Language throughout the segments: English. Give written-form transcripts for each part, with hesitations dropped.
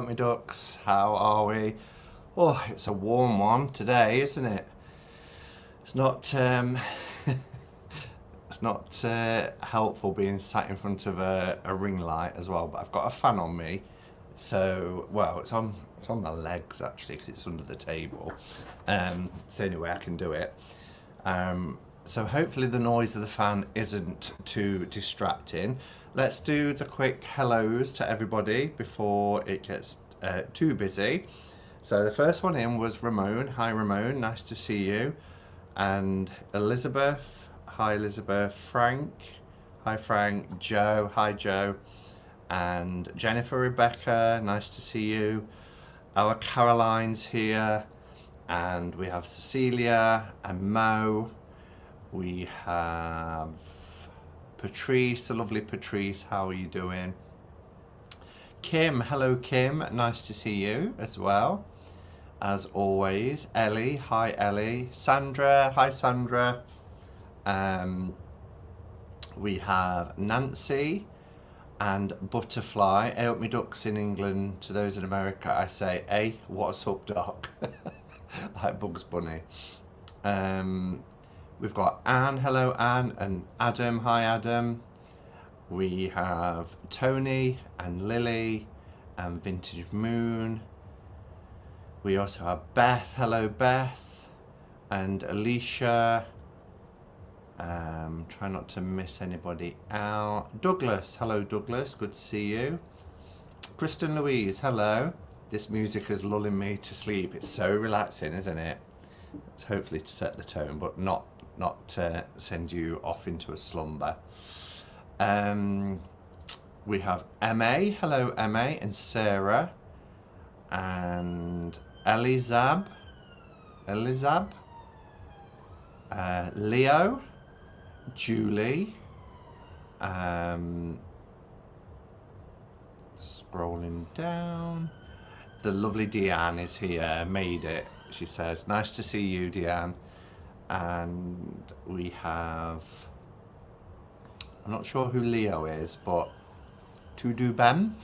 me ducks, how are we? Oh, it's a warm one today, isn't it? It's not it's not helpful being sat in front of a ring light as well, but I've got a fan on me, so well, it's on my legs actually because it's under the table. It's the only way I can do it. So hopefully the noise of the fan isn't too distracting. Let's do the quick hellos to everybody before it gets too busy. So the first one in was Ramon. Hi Ramon, nice to see you. And Elizabeth, hi Elizabeth. Frank, hi Frank. Joe, hi Joe. And Jennifer, Rebecca, nice to see you. Our Caroline's here. And we have Cecilia and Mo. We have Patrice, the lovely Patrice, how are you doing? Kim, hello Kim, nice to see you as well, as always. Ellie, hi Ellie. Sandra, hi Sandra. We have Nancy and Butterfly. Help me ducks in England, to those in America I say, hey, what's up doc? Like Bugs Bunny. We've got Anne, hello Anne, and Adam, hi Adam. We have Tony and Lily and Vintage Moon. We also have Beth, hello Beth, and Alicia. Try not to miss anybody out. Douglas, hello Douglas, good to see you. Kristen Louise, hello. This music is lulling me to sleep. It's so relaxing, isn't it? It's hopefully to set the tone, but not to send you off into a slumber. We have MA, hello MA, and Sarah, and Elizab, Leo, Julie, scrolling down, the lovely Deanne is here, made it, she says. Nice to see you, Deanne. And we have, I'm not sure who Leo is, but to do Bem.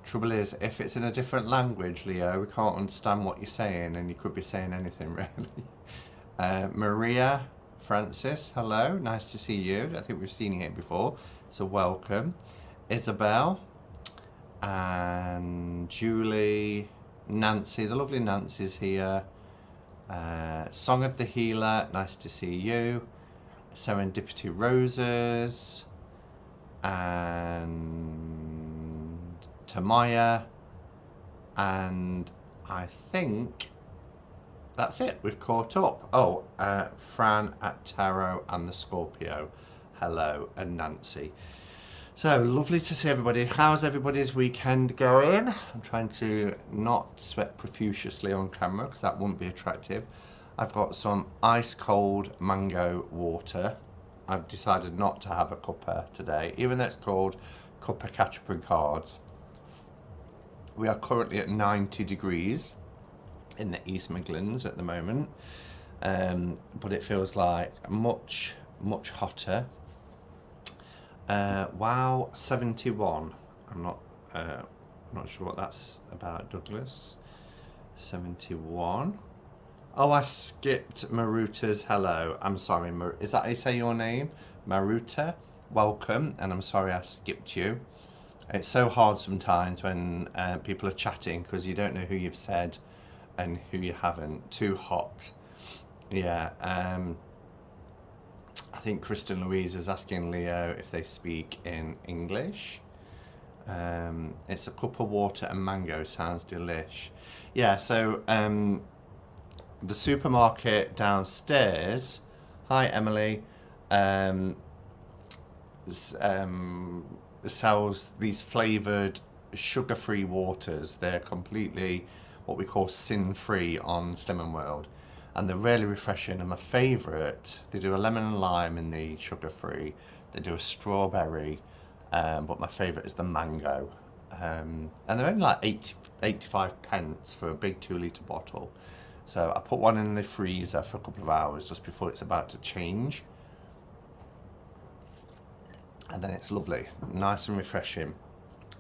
Trouble is, if it's in a different language, Leo, we can't understand what you're saying, and you could be saying anything really. Maria Francis, hello, nice to see you. I think we've seen you here before, so welcome. Isabel and Julie, Nancy, the lovely Nancy's here. Song of the Healer, nice to see you. Serendipity Roses and Tamaya, and I think that's it, we've caught up. Oh, Fran at Tarot and the Scorpio, hello, and Nancy. So lovely to see everybody. How's everybody's weekend going? I'm trying to not sweat profusely on camera because that wouldn't be attractive. I've got some ice cold mango water. I've decided not to have a cuppa today, even though it's called Cuppa Ketchup and Cards. We are currently at 90 degrees in the East Midlands at the moment, but it feels like much hotter. Wow, 71. I'm not sure what that's about, Douglas. 71. Oh, I skipped Maruta's hello. I'm sorry, is that how you say your name? Maruta, welcome, and I'm sorry I skipped you. It's so hard sometimes when people are chatting because you don't know who you've said and who you haven't. Too hot. Yeah. I think Kristen Louise is asking Leo if they speak in English. It's a cup of water and mango, sounds delish. Yeah, so the supermarket downstairs, hi Emily, sells these flavoured sugar-free waters. They're completely what we call sin-free on Slimming World. And they're really refreshing, and my favourite, they do a lemon and lime in the sugar-free, they do a strawberry, but my favourite is the mango. And they're only like 85 pence for a big 2 litre bottle. So I put one in the freezer for a couple of hours just before it's about to change. And then it's lovely, nice and refreshing,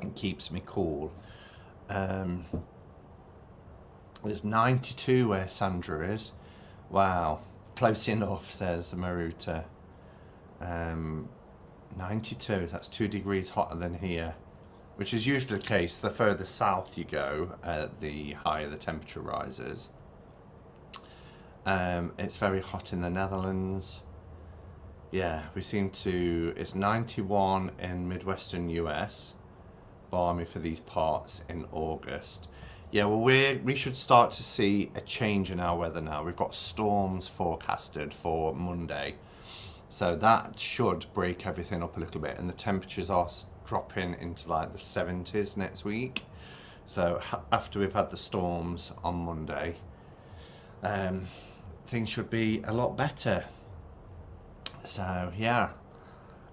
and keeps me cool. It's 92 where Sandra is. Wow, close enough, says Maruta. 92, that's 2 degrees hotter than here, which is usually the case. The further south you go, the higher the temperature rises. It's very hot in the Netherlands. Yeah, we seem to, it's 91 in Midwestern US, balmy for these parts in August. Yeah, well, we should start to see a change in our weather now. We've got storms forecasted for Monday. So that should break everything up a little bit. And the temperatures are dropping into like the 70s next week. So after we've had the storms on Monday, things should be a lot better. So, yeah.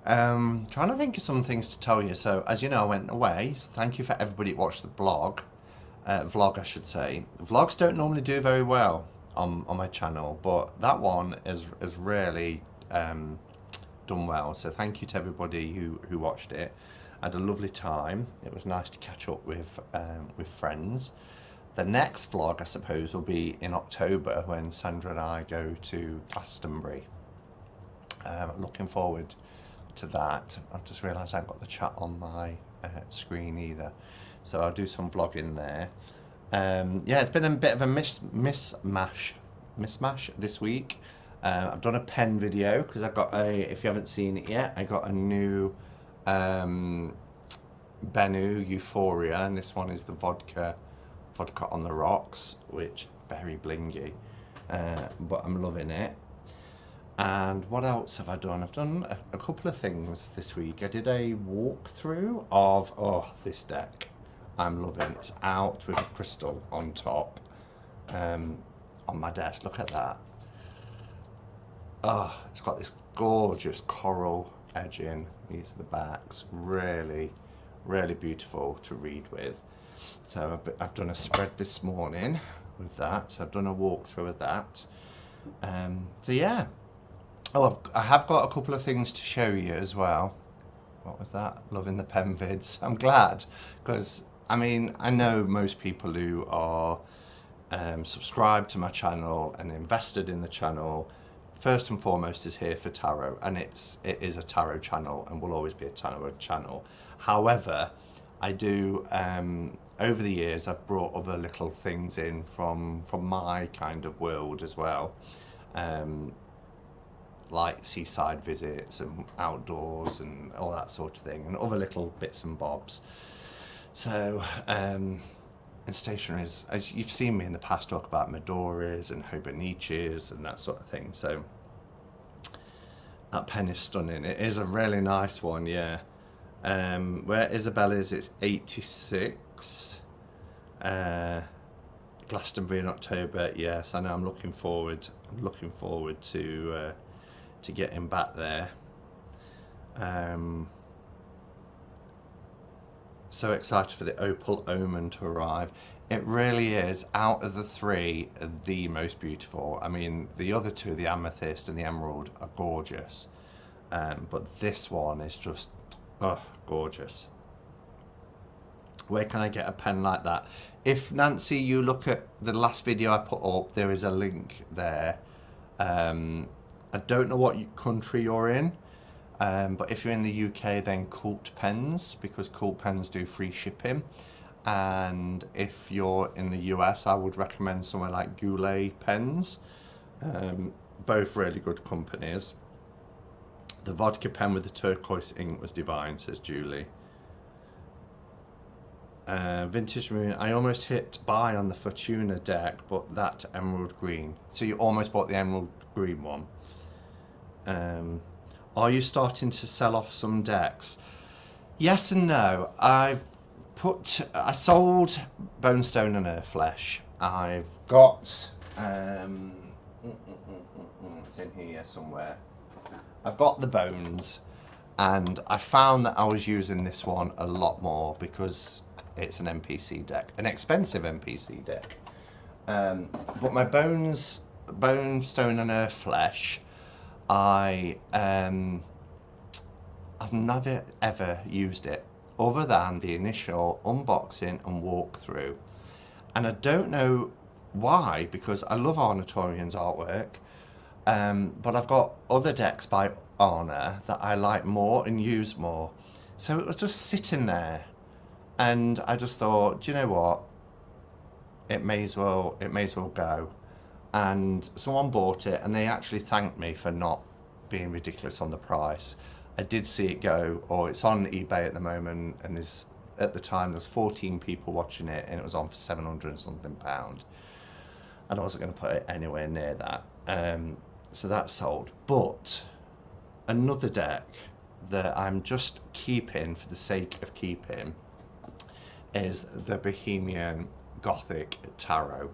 Trying to think of some things to tell you. So, as you know, I went away. So thank you for everybody who watched the vlog, I should say. Vlogs don't normally do very well on my channel, but that one is really done well. So thank you to everybody who watched it. I had a lovely time. It was nice to catch up with friends. The next vlog, I suppose, will be in October when Sandra and I go to Glastonbury. Looking forward to that. I've just realised I haven't got the chat on my screen either, so I'll do some vlogging there. Yeah, it's been a bit of a mismatch this week. I've done a pen video because I've got if you haven't seen it yet, I got a new Bennu Euphoria, and this one is the vodka on the rocks, which very blingy, but I'm loving it. And what else have I done? I've done a couple of things this week. I did a walkthrough of this deck. I'm loving. It's out with a crystal on top, on my desk. Look at that. Oh, it's got this gorgeous coral edging. These are the backs. Really, really beautiful to read with. So I've done a spread this morning with that. So I've done a walkthrough of that. So yeah. Oh, I have got a couple of things to show you as well. What was that? Loving the pen vids. I'm glad, because I mean, I know most people who are subscribed to my channel and invested in the channel, first and foremost is here for tarot, and it is a tarot channel and will always be a tarot channel. However, I do over the years I've brought other little things in from my kind of world as well. Like seaside visits and outdoors and all that sort of thing, and other little bits and bobs. So, and stationaries, as you've seen me in the past talk about Medoras and Hobonichis and that sort of thing. So that pen is stunning. It is a really nice one, yeah. Where Isabel is, it's 86. Glastonbury in October. Yes, I know. I'm looking forward to getting back there. So excited for the Opal Omen to arrive. It really is, out of the three, the most beautiful. I mean, the other two, the Amethyst and the Emerald, are gorgeous, but this one is just gorgeous. Where can I get a pen like that? If Nancy, you look at the last video I put up, there is a link there. I don't know what country you're in, but if you're in the UK, then Cult Pens, because Cult Pens do free shipping. And if you're in the US, I would recommend somewhere like Goulet Pens. Both really good companies. The vodka pen with the turquoise ink was divine, says Julie. Vintage Moon, I almost hit buy on the Fortuna deck, but that emerald green. So you almost bought the emerald green one. Are you starting to sell off some decks? Yes and no. I sold Bonestone and Earthflesh. I've got it's in here somewhere. I've got the bones, and I found that I was using this one a lot more because it's an NPC deck, an expensive NPC deck. But my bones, bone, stone, and earth flesh, I've never ever used it other than the initial unboxing and walkthrough, and I don't know why, because I love Arnatorian's artwork, but I've got other decks by Arna that I like more and use more, so it was just sitting there, and I just thought, do you know what? It may as well go. And someone bought it, and they actually thanked me for not being ridiculous on the price. I did see it go, or it's on eBay at the moment, and at the time there was 14 people watching it, and it was on for 700 and something pound. And I wasn't going to put it anywhere near that. So that's sold. But another deck that I'm just keeping for the sake of keeping is the Bohemian Gothic Tarot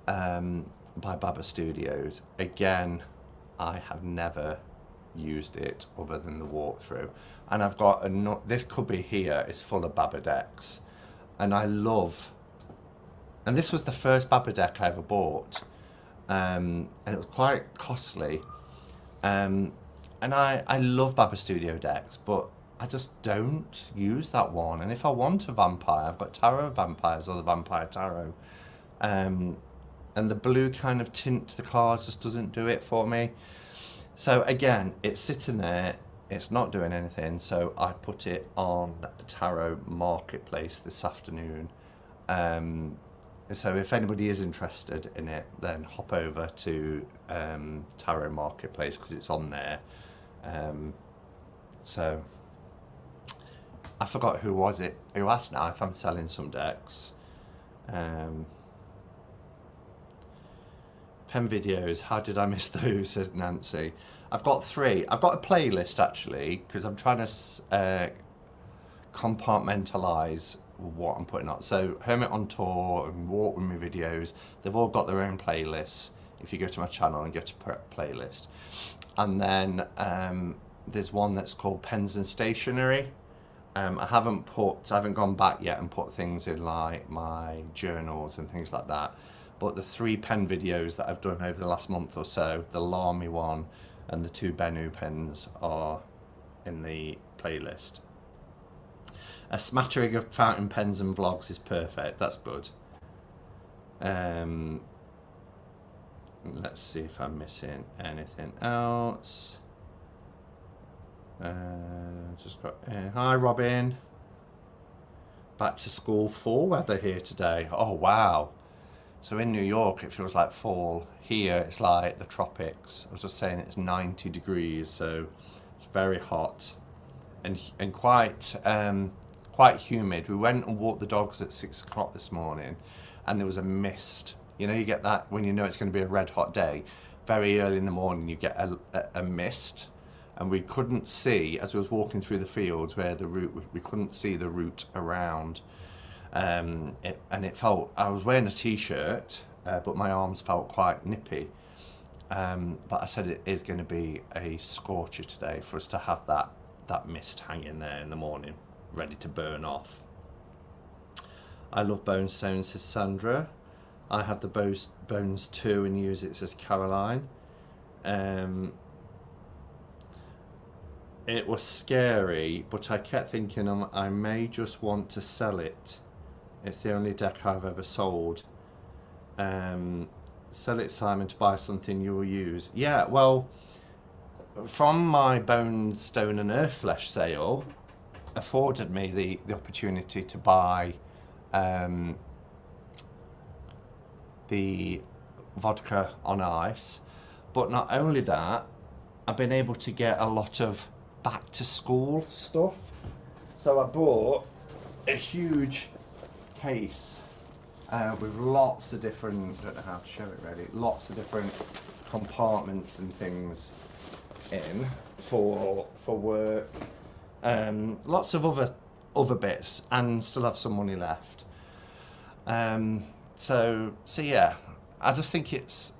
by Baba Studios. Again, I have never used it other than the walkthrough, and I've got this cubby here is full of Baba decks, and I love, and this was the first Baba deck I ever bought, and it was quite costly, and I love Baba Studio decks, but I just don't use that one. And if I want a vampire, I've got Tarot of Vampires or the Vampire Tarot, and the blue kind of tint to the cards just doesn't do it for me. So again, it's sitting there, it's not doing anything, so I put it on Tarot Marketplace this afternoon. So if anybody is interested in it, then hop over to Tarot Marketplace, because it's on there. So I forgot who asked now if I'm selling some decks. Pen videos, how did I miss those, says Nancy. I've got 3. I've got a playlist actually, because I'm trying to compartmentalise what I'm putting on. So Hermit on Tour and Walk With Me videos, they've all got their own playlists if you go to my channel and go to playlist. And then there's one that's called Pens and Stationery. I haven't gone back yet and put things in like my journals and things like that. But the 3 pen videos that I've done over the last month or so, the Lamy one and the 2 Bennu pens, are in the playlist. A smattering of fountain pens and vlogs is perfect. That's good. Let's see if I'm missing anything else. Just got hi Robin. Back to school, fall weather here today. Oh wow. So in New York it feels like fall. Here it's like the tropics. I was just saying it's 90 degrees, so it's very hot and quite humid. We went and walked the dogs at 6 o'clock this morning, and there was a mist. You know, you get that when you know it's going to be a red hot day. Very early in the morning you get a mist, and we couldn't see, as we was walking through the fields where the route, we couldn't see the route around. It felt, I was wearing a t-shirt, but my arms felt quite nippy. But I said it is going to be a scorcher today for us to have that mist hanging there in the morning, ready to burn off. I love bone stones, says Sandra. I have the bones too and use it, says Caroline. It was scary, but I kept thinking I may just want to sell it. It's the only deck I've ever sold. Sell it, Simon, to buy something you will use. Yeah, well, from my bone, stone and earth flesh sale, afforded me the opportunity to buy the vodka on ice. But not only that, I've been able to get a lot of back to school stuff. So I bought a huge case with lots of different, I don't know how to show it really, lots of different compartments and things in for work, lots of other bits, and still have some money left. So yeah, I just think it's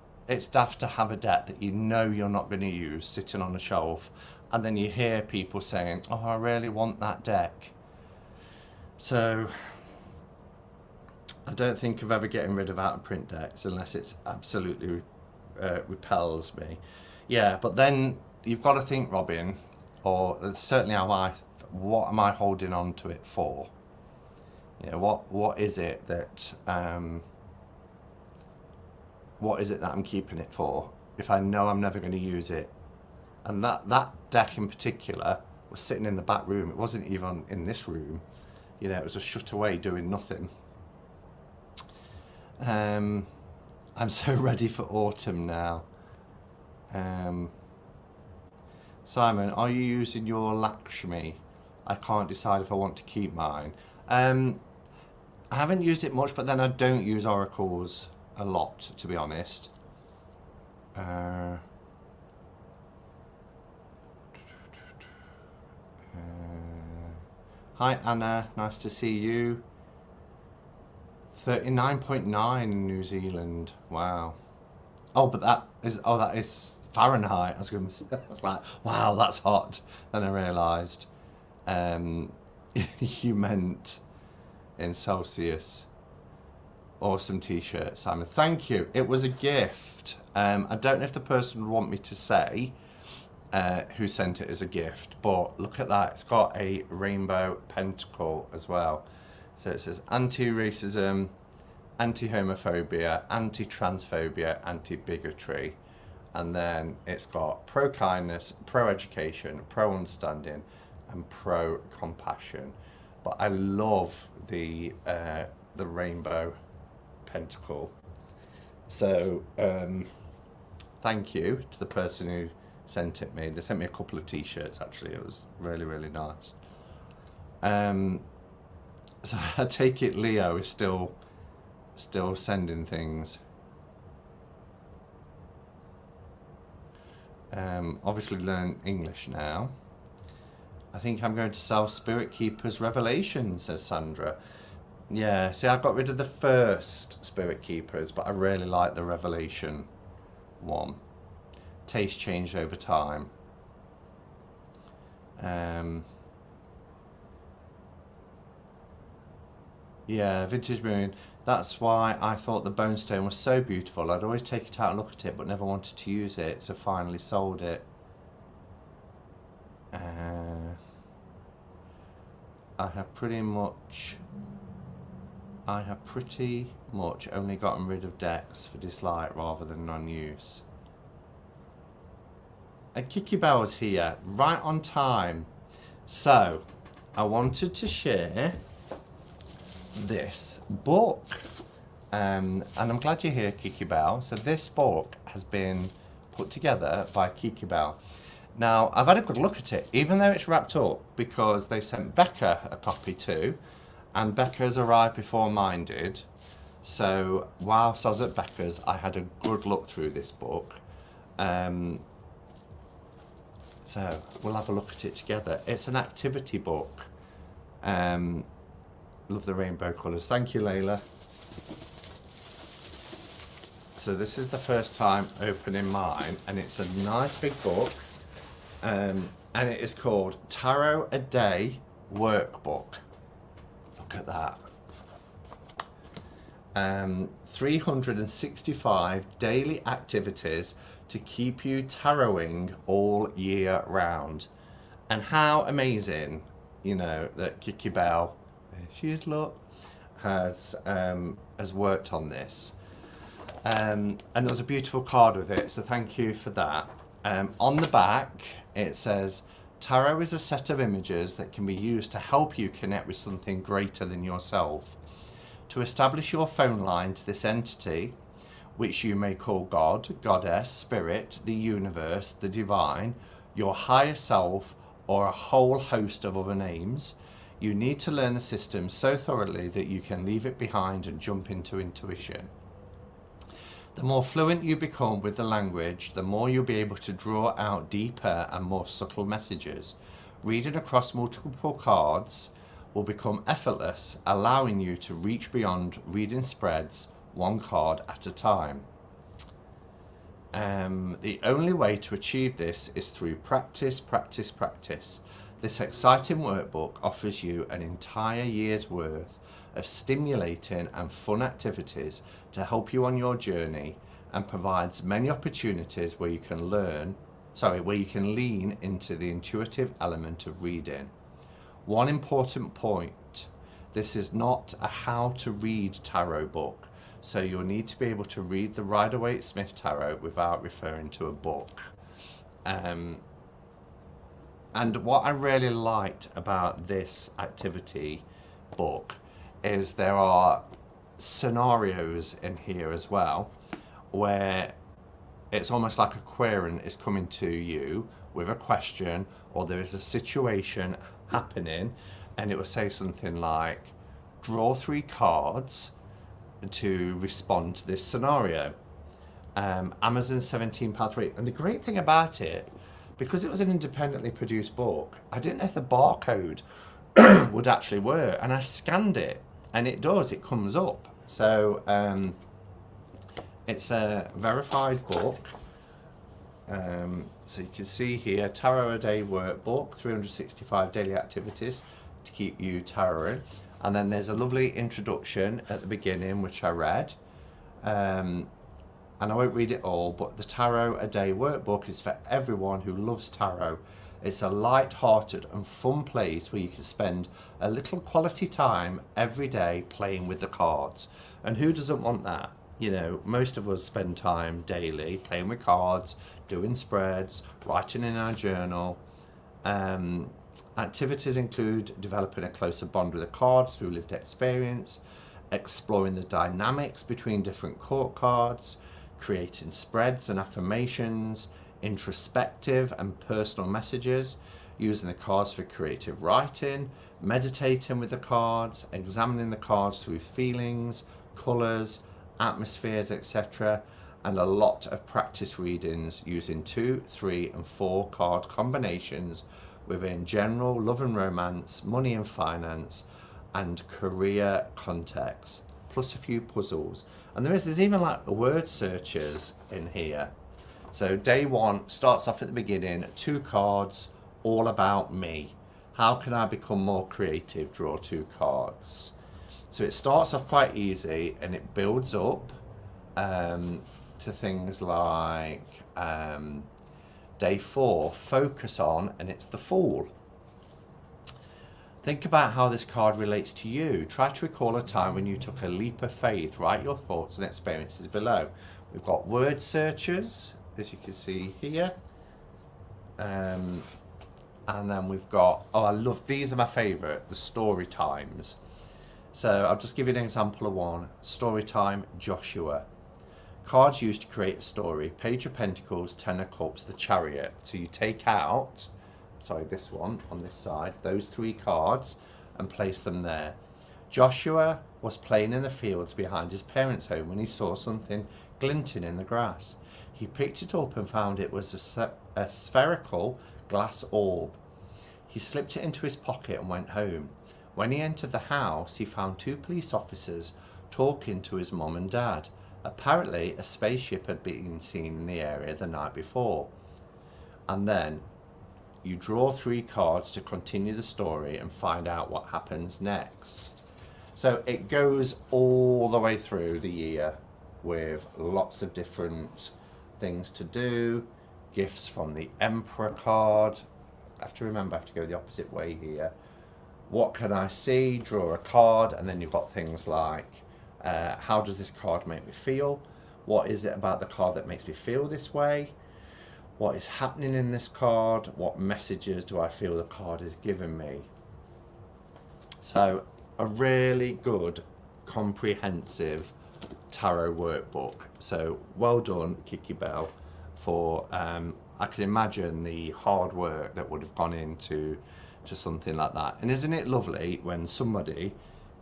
daft to have a deck that you know you're not going to use sitting on a shelf, and then you hear people saying, oh, I really want that deck. So I don't think of ever getting rid of out of print decks unless it's absolutely repels me. Yeah, but then you've got to think, Robin, or it's certainly what am I holding on to it for? You know, what is it that I'm keeping it for if I know I'm never going to use it? And that deck in particular was sitting in the back room. It wasn't even in this room. You know, it was just shut away doing nothing. I'm so ready for autumn now. Simon, are you using your Lakshmi? I can't decide if I want to keep mine. I haven't used it much, but then I don't use oracles a lot, to be honest. Hi Anna, nice to see you. 39.9 in New Zealand. Wow. Oh, but that is Fahrenheit. I was like, wow, that's hot. Then I realised you meant in Celsius. Awesome t-shirt, Simon. Thank you. It was a gift. I don't know if the person would want me to say who sent it as a gift, but look at that. It's got a rainbow pentacle as well. So it says anti-racism, anti-homophobia, anti-transphobia, anti-bigotry. And then it's got pro-kindness, pro-education, pro-understanding, and pro-compassion. But I love the rainbow pentacle. So thank you to the person who sent it me. They sent me a couple of t-shirts actually. It was really, really nice. So I take it Leo is still sending things. Obviously learn English now. I think I'm going to sell Spirit Keeper's Revelation, says Sandra. Yeah, see, I got rid of the first Spirit Keepers, but I really like the Revelation one. Taste changed over time. Yeah, Vintage Moon. That's why I thought the bone stone was so beautiful. I'd always take it out and look at it, but never wanted to use it, so finally sold it. I have pretty much only gotten rid of decks for dislike rather than non-use. And Kiki Bell was here, right on time. So, I wanted to share this book. And I'm glad you're here, Kiki Bell. So this book has been put together by Kiki Bell. Now, I've had a good look at it, even though it's wrapped up, because they sent Becca a copy too, and Becca's arrived before mine did. So whilst I was at Becca's, I had a good look through this book. So we'll have a look at it together. It's an activity book. Love the rainbow colours. Thank you, Layla. So this is the first time opening mine, and it's a nice big book. And it is called Tarot a Day Workbook. Look at that. 365 daily activities to keep you tarotting all year round. And how amazing, you know, that Kiki Bell, there she is, look, has worked on this. And there was a beautiful card with it, so thank you for that. On the back, it says, Tarot is a set of images that can be used to help you connect with something greater than yourself. To establish your phone line to this entity, which you may call God, Goddess, Spirit, the universe, the divine, your higher self, or a whole host of other names, you need to learn the system so thoroughly that you can leave it behind and jump into intuition. The more fluent you become with the language, the more you'll be able to draw out deeper and more subtle messages. Reading across multiple cards will become effortless, allowing you to reach beyond reading spreads one card at a time. The only way to achieve this is through practice, practice, practice. This exciting workbook offers you an entire year's worth of stimulating and fun activities to help you on your journey, and provides many opportunities where you can lean into the intuitive element of reading. One important point: this is not a how to read tarot book, so you'll need to be able to read the Rider-Waite-Smith tarot without referring to a book. And what I really liked about this activity book is there are scenarios in here as well, where it's almost like a querent is coming to you with a question, or there is a situation happening, and it will say something like, draw 3 cards to respond to this scenario. Amazon £17.3. And the great thing about it, because it was an independently produced book, I didn't know if the barcode would actually work, and I scanned it, and it does, it comes up. So it's a verified book. So you can see here, Tarot a Day workbook, 365 daily activities to keep you tarotting. And then there's a lovely introduction at the beginning, which I read. And I won't read it all, but the Tarot a Day workbook is for everyone who loves tarot. It's a light-hearted and fun place where you can spend a little quality time every day playing with the cards. And who doesn't want that? You know, most of us spend time daily playing with cards, doing spreads, writing in our journal. Activities include developing a closer bond with the cards through lived experience, exploring the dynamics between different court cards, creating spreads and affirmations, introspective and personal messages, using the cards for creative writing, meditating with the cards, examining the cards through feelings, colours, atmospheres, etc., and a lot of practice readings using 2, 3 and 4 card combinations within general love and romance, money and finance, and career context, plus a few puzzles. And there's even like word searches in here. So day 1 starts off at the beginning, 2 cards, all about me. How can I become more creative? Draw 2 cards. So it starts off quite easy, and it builds up to things like day 4, focus on, and it's the Fool. Think about how this card relates to you. Try to recall a time when you took a leap of faith. Write your thoughts and experiences below. We've got word searches, as you can see here. And then we've got, oh, I love, these are my favourite, the story times. So I'll just give you an example of one. Story time, Joshua. Cards used to create a story. Page of Pentacles, Ten of Cups, the Chariot. So you take out, sorry, this one on this side, those 3 cards, and place them there. Joshua was playing in the fields behind his parents' home when he saw something glinting in the grass. He picked it up and found it was a spherical glass orb. He slipped it into his pocket and went home. When he entered the house, he found 2 police officers talking to his mom and dad. Apparently, a spaceship had been seen in the area the night before. And then you draw 3 cards to continue the story and find out what happens next. So it goes all the way through the year with lots of different things to do. Gifts from the Emperor card. I have to remember, I have to go the opposite way here. What can I see? Draw a card, and then you've got things like, how does this card make me feel? What is it about the card that makes me feel this way? What is happening in this card? What messages do I feel the card is giving me? So a really good, comprehensive tarot workbook. So well done, Kiki Bell, for, I can imagine the hard work that would have gone into something like that. And isn't it lovely when somebody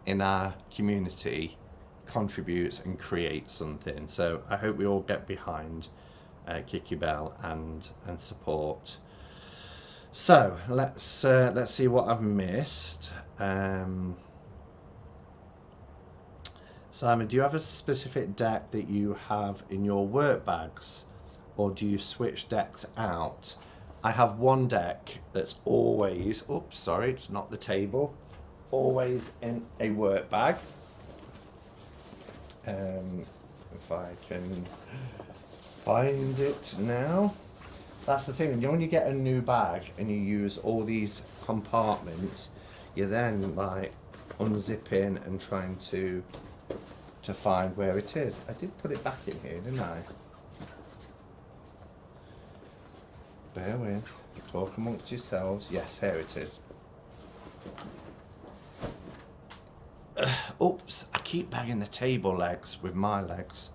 in our community contributes and creates something? So I hope we all get behind Kiki Bell and support. So let's see what I've missed. Simon, do you have a specific deck that you have in your work bags, or do you switch decks out? I have one deck that's always, oops, sorry, it's not the table. always in a work bag. If I can find it now. That's the thing, when you get a new bag and you use all these compartments, you're then like unzipping and trying to find where it is. I did put it back in here, didn't I? Bear with, talk amongst yourselves. Yes, here it is. Oops, I keep banging the table legs with my legs.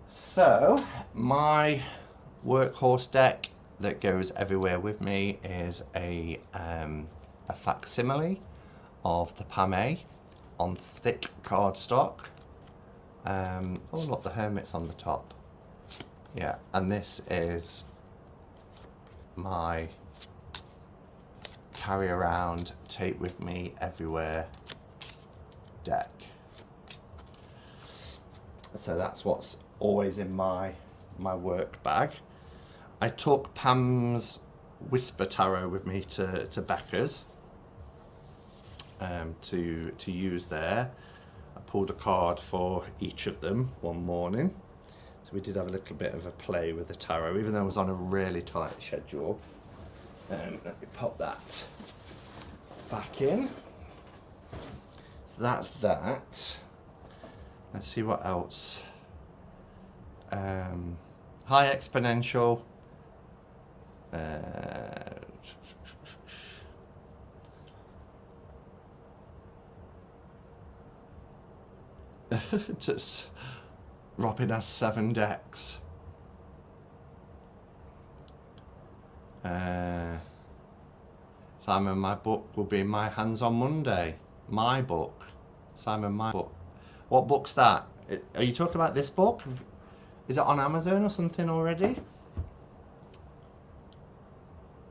So, my workhorse deck that goes everywhere with me is a facsimile of the Pame on thick cardstock. Oh look, the hermit's on the top. Yeah, and this is my carry around, take with me everywhere deck. So that's what's always in my work bag. I took Pam's Whisper Tarot with me to Becca's to use there. I pulled a card for each of them one morning. So we did have a little bit of a play with the tarot, even though I was on a really tight schedule. Let me pop that back in. So that's that. Let's see what else. High exponential. Just Robin has 7 decks. Simon, my book will be in my hands on Monday. My book. Simon, my book. What book's that? Are you talking about this book? Is it on Amazon or something already?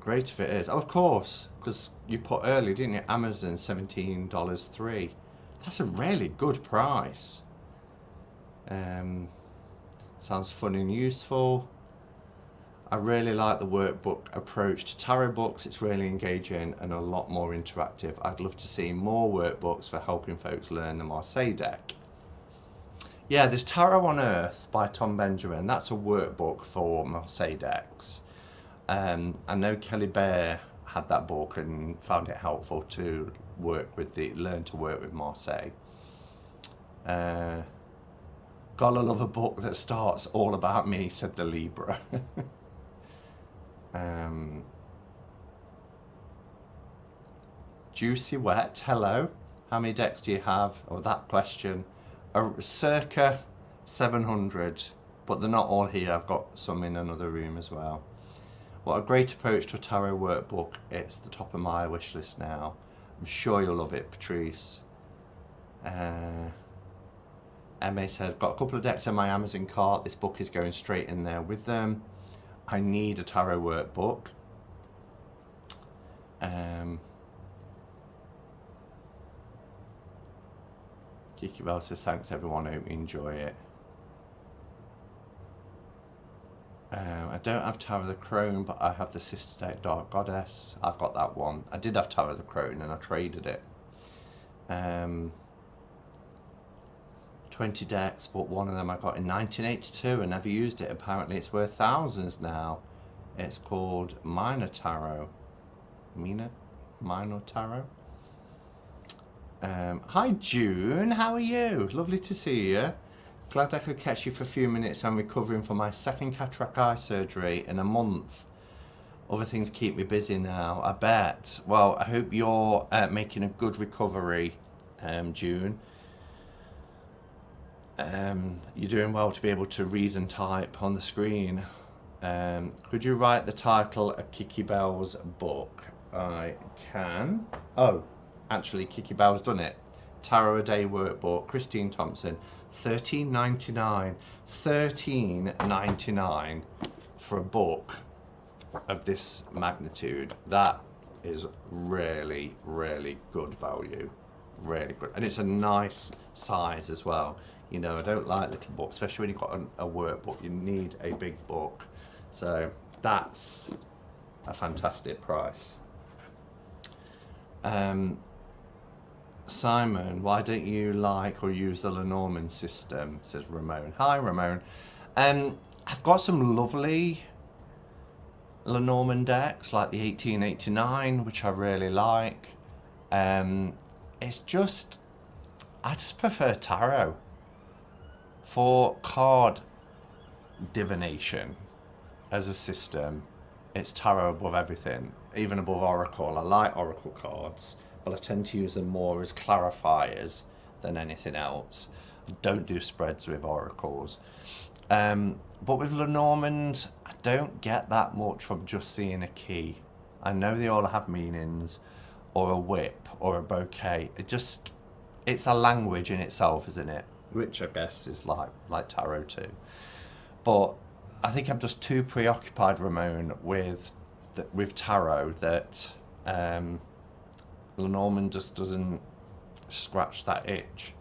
Great if it is. Oh, of course, because you put early, didn't you? Amazon, $17.03. That's a really good price. Sounds fun and useful. I really like the workbook approach to tarot books. It's really engaging and a lot more interactive. I'd love to see more workbooks for helping folks learn the Marseille deck. Yeah, there's Tarot on Earth by Tom Benjamin. That's a workbook for Marseille decks. I know Kelly Bear had that book and found it helpful to learn to work with Marseille. Gotta love a book that starts all about me, said the Libra. Juicy Wet, hello. How many decks do you have? Oh, that question. Circa 700, but they're not all here. I've got some in another room as well. What a great approach to a tarot workbook. It's the top of my wish list now. I'm sure you'll love it, Patrice. Emma said, I've got a couple of decks in my Amazon cart. This book is going straight in there with them. I need a tarot workbook. Kiki Bell says, thanks everyone, I hope you enjoy it. I don't have Tower of the Crone, but I have the Sister Deck Dark Goddess. I've got that one. I did have Tower of the Crone and I traded it. 20 decks, but one of them I got in 1982 and never used it. Apparently it's worth thousands now. It's called Minor Tarot. Minor Tarot. Hi June, how are you? Lovely to see you. Glad I could catch you for a few minutes. I'm recovering from my second cataract eye surgery in a month. Other things keep me busy now, I bet. Well, I hope you're making a good recovery, June. You're doing well to be able to read and type on the screen. Could you write the title of Kiki Bell's book? I can. Oh, actually, Kiki Bell's done it. Tarot a Day Workbook, Christine Thompson, $13.99. $13.99 for a book of this magnitude. That is really, really good value. Really good. And it's a nice size as well. You know, I don't like little books, especially when you've got a workbook. You need a big book. So that's a fantastic price. Simon, why don't you like or use the Lenormand system? Says Ramon. Hi, Ramon. I've got some lovely Lenormand decks, like the 1889, which I really like. It's just, I just prefer tarot for card divination as a system. It's tarot above everything, even above oracle. I like oracle cards, but I tend to use them more as clarifiers than anything else. I don't do spreads with oracles. But with Lenormand, I don't get that much from just seeing a key. I know they all have meanings, or a whip, or a bouquet. It's a language in itself, isn't it? Which I guess is like tarot too. But I think I'm just too preoccupied, Ramon, with tarot that Lenormand just doesn't scratch that itch.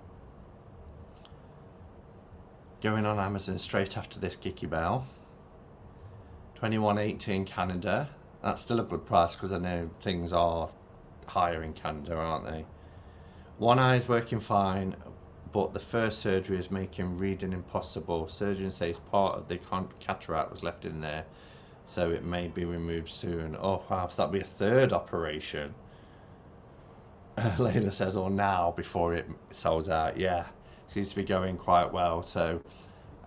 Going on Amazon straight after this, Kiki Bell. $21.80 in Canada. That's still a good price because I know things are higher in Canada, aren't they? One eye is working fine, but the first surgery is making reading impossible. Surgeon says part of the cataract was left in there, so it may be removed soon. Oh wow, so that'll be a third operation. Layla says, or now, before it sells out. Yeah, seems to be going quite well. So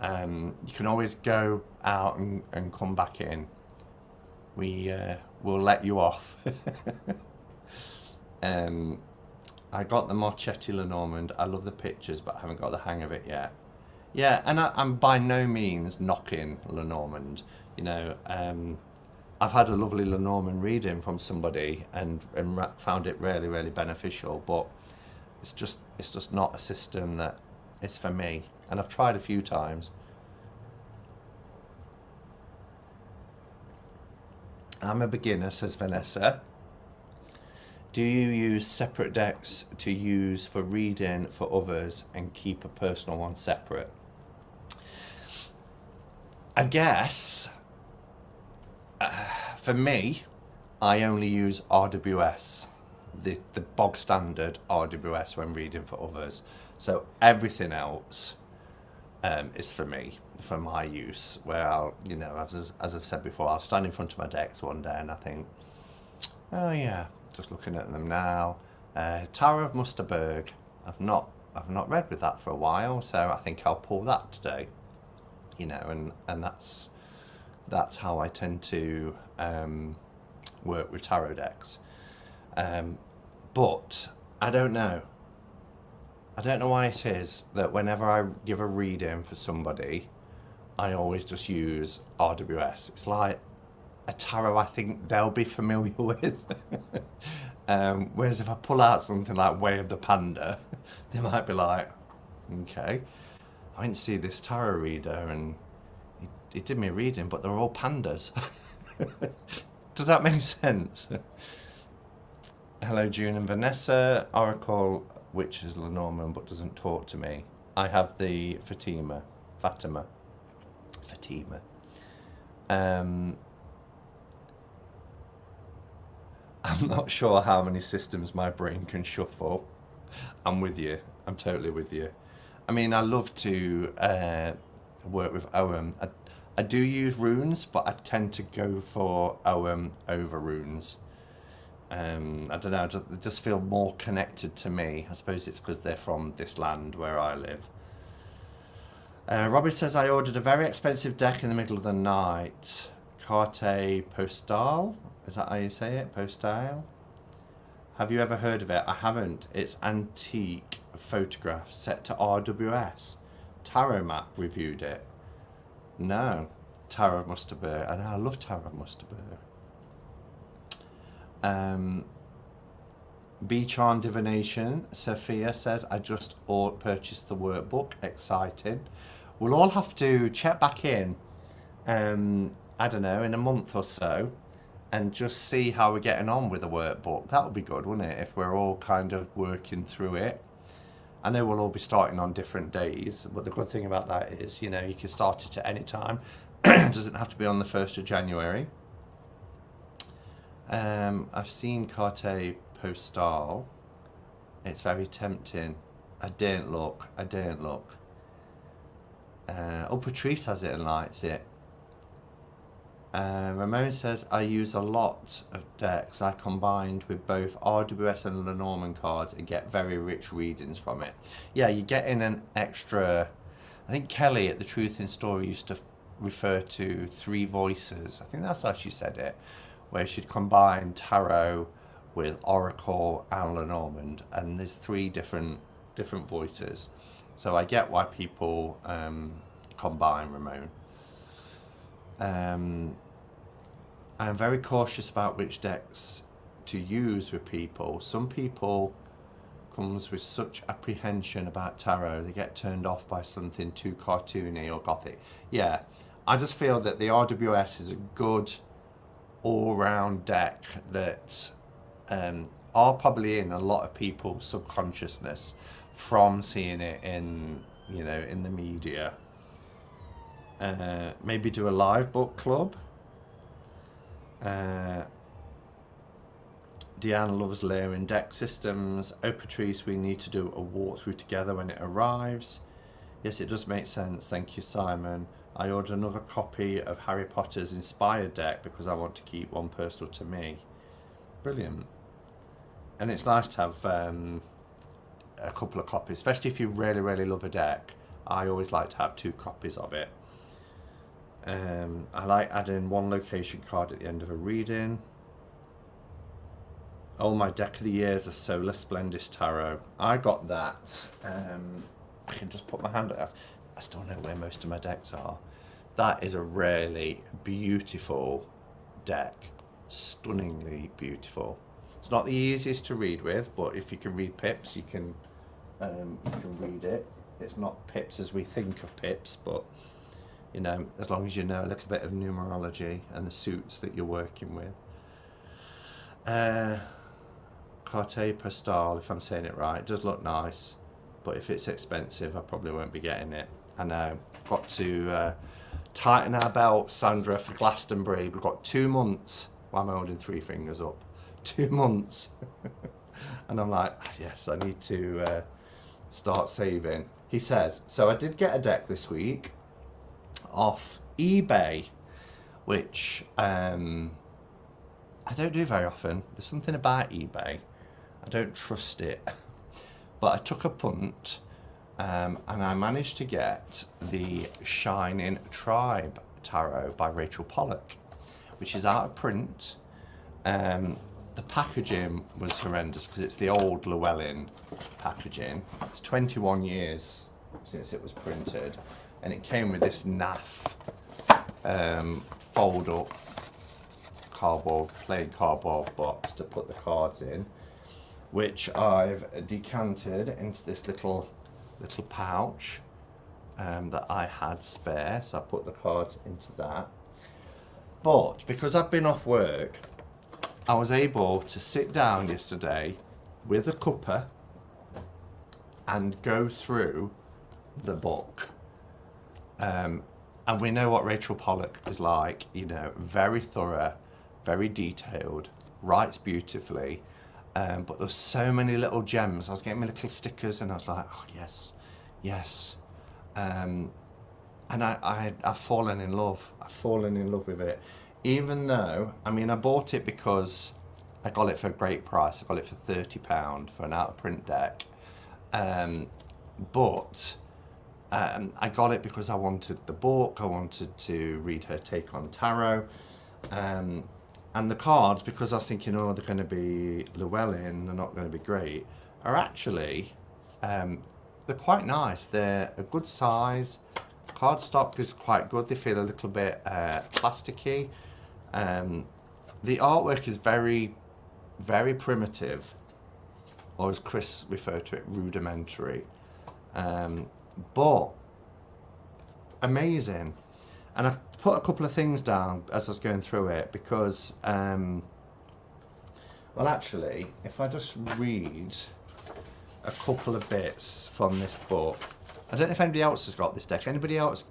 you can always go out and come back in. We'll let you off. I got the Marchetti Lenormand. I love the pictures, but I haven't got the hang of it yet. Yeah, and I'm by no means knocking Lenormand. You know, I've had a lovely Lenormand reading from somebody and found it really, really beneficial. But it's just not a system that is for me. And I've tried a few times. I'm a beginner, says Vanessa. Do you use separate decks to use for reading for others and keep a personal one separate? I guess, for me, I only use RWS, the bog standard RWS when reading for others. So everything else is for me, for my use, where I'll, you know, as I've said before, I'll stand in front of my decks one day and I think, oh yeah, just looking at them now. Tower of Musterberg. I've not read with that for a while, so I think I'll pull that today. You know, and that's how I tend to work with tarot decks. But I don't know. I don't know why it is that whenever I give a reading for somebody, I always just use RWS. It's like a tarot I think they'll be familiar with. Whereas if I pull out something like Way of the Panda, they might be like, okay, I went to see this tarot reader and he did me a reading, but they're all pandas. Does that make sense? Hello, June and Vanessa. Oracle, which is Lenormand but doesn't talk to me. I have the Fatima. I'm not sure how many systems my brain can shuffle. I'm with you. I'm totally with you. I mean, I love to work with OM. I do use runes, but I tend to go for OM over runes. I don't know, they just feel more connected to me. I suppose it's because they're from this land where I live. Robbie says, I ordered a very expensive deck in the middle of the night. Carte Postale? Is that how you say it? Postale? Have you ever heard of it? I haven't. It's antique photographs set to RWS. Tarot Map reviewed it. No. Tarot of Musterberg. I know, I love Tarot of Musterberg. Beach-on Divination. Sophia says, I just purchased the workbook. Exciting. We'll all have to check back in, I don't know, in a month or so, and just see how we're getting on with the workbook. That would be good, wouldn't it, if we're all kind of working through it. I know we'll all be starting on different days, but the good thing about that is, you know, you can start it at any time. It doesn't have to be on the 1st of January. I've seen Carte Postale. It's very tempting. I didn't look. Oh, Patrice has it and likes it. Ramon says, I use a lot of decks. I combined with both RWS and Lenormand cards and get very rich readings from it. Yeah, you're getting an extra... I think Kelly at The Truth in Story used to refer to 3 voices. I think that's how she said it, where she'd combine tarot with Oracle and Lenormand, and there's 3 different voices. So I get why people combine, Ramon. I'm very cautious about which decks to use with people. Some people comes with such apprehension about tarot, they get turned off by something too cartoony or gothic. Yeah, I just feel that the RWS is a good all-round deck that are probably in a lot of people's subconsciousness from seeing it in, you know, in the media. Maybe do a live book club. Deanne loves layering deck systems. Oh, Patrice, we need to do a walkthrough together when it arrives. Yes, it does make sense. Thank you, Simon. I ordered another copy of Harry Potter's Inspired deck because I want to keep one personal to me. Brilliant. And it's nice to have a couple of copies, especially if you really, really love a deck. I always like to have 2 copies of it. I like adding 1 location card at the end of a reading. Oh, my deck of the year is a Solar Splendis Tarot. I got that. I can just put my hand up. I still know where most of my decks are. That is a really beautiful deck. Stunningly beautiful. It's not the easiest to read with, but if you can read pips, you can read it. It's not pips as we think of pips, but you know, as long as you know a little bit of numerology and the suits that you're working with. Carte Postal, if I'm saying it right, does look nice, but if it's expensive, I probably won't be getting it. I know. Got to tighten our belts, Sandra, for Glastonbury. We've got 2 months. Why am I holding 3 fingers up? 2 months. And I'm like, yes, I need to start saving. He says, so I did get a deck this week off eBay, which I don't do very often. There's something about eBay. I don't trust it. But I took a punt and I managed to get the Shining Tribe Tarot by Rachel Pollock, which is out of print. The packaging was horrendous because it's the old Llewellyn packaging. It's 21 years since it was printed, and it came with this naff fold up plain cardboard box to put the cards in, which I've decanted into this little pouch that I had spare, so I put the cards into that. But because I've been off work, I was able to sit down yesterday with a cuppa and go through the book. And we know what Rachel Pollock is like, you know, very thorough, very detailed, writes beautifully. But there's so many little gems. I was getting my little stickers and I was like, oh, yes, yes. And I've fallen in love. I've fallen in love with it. Even though, I mean, I bought it because I got it for a great price. I got it for £30 for an out-of-print deck. But I got it because I wanted the book. I wanted to read her take on tarot. And the cards, because I was thinking, oh, they're going to be Llewellyn, they're not going to be great, are actually, they're quite nice. They're a good size. Cardstock is quite good. They feel a little bit plasticky. The artwork is very, very primitive, or as Chris referred to it, rudimentary. But amazing. And I put a couple of things down as I was going through it because, well, actually, if I just read a couple of bits from this book, I don't know if anybody else has got this deck. Anybody else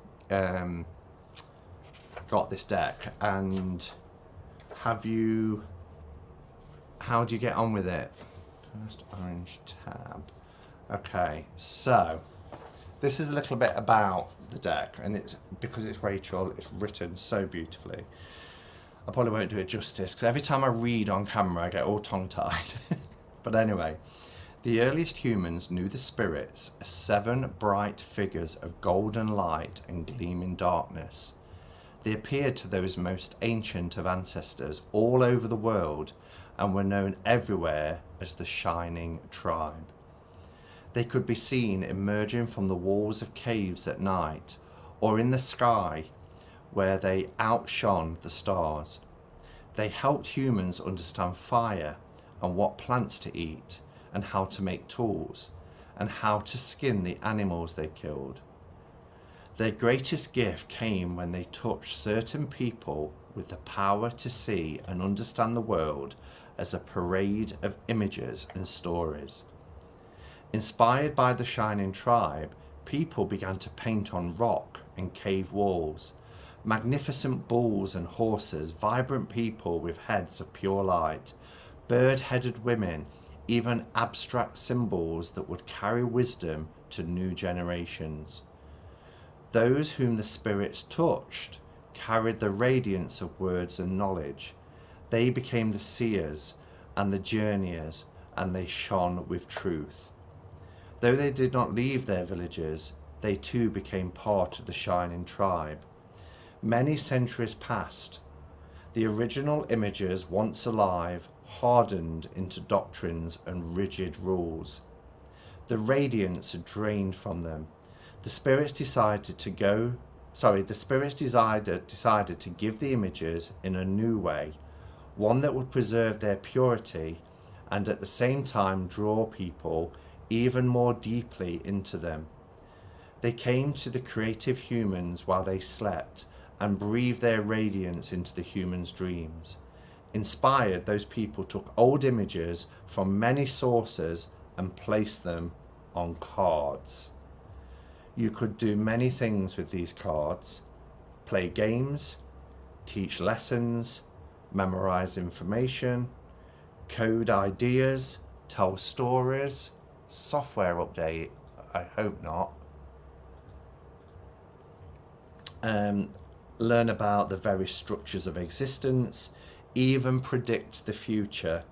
got this deck? And how do you get on with it? First orange tab. Okay, so this is a little bit about the deck, and it's because it's Rachel, it's written so beautifully. I probably won't do it justice because every time I read on camera I get all tongue-tied. But anyway, the earliest humans knew the spirits as 7 bright figures of golden light and gleaming darkness. They appeared to those most ancient of ancestors all over the world and were known everywhere as the Shining Tribe. They could be seen emerging from the walls of caves at night or in the sky where they outshone the stars. They helped humans understand fire and what plants to eat and how to make tools and how to skin the animals they killed. Their greatest gift came when they touched certain people with the power to see and understand the world as a parade of images and stories. Inspired by the Shining Tribe, people began to paint on rock and cave walls. Magnificent bulls and horses, vibrant people with heads of pure light, bird-headed women, even abstract symbols that would carry wisdom to new generations. Those whom the spirits touched carried the radiance of words and knowledge. They became the seers and the journeyers, and they shone with truth. Though they did not leave their villages, they too became part of the Shining Tribe. Many centuries passed. The original images, once alive, hardened into doctrines and rigid rules. The radiance drained from them. The spirits decided to give the images in a new way, one that would preserve their purity and at the same time draw people even more deeply into them. They came to the creative humans while they slept and breathed their radiance into the humans' dreams. Inspired, those people took old images from many sources and placed them on cards. You could do many things with these cards: play games, teach lessons, memorize information, code ideas, tell stories, software update, I hope not, learn about the very structures of existence, even predict the future.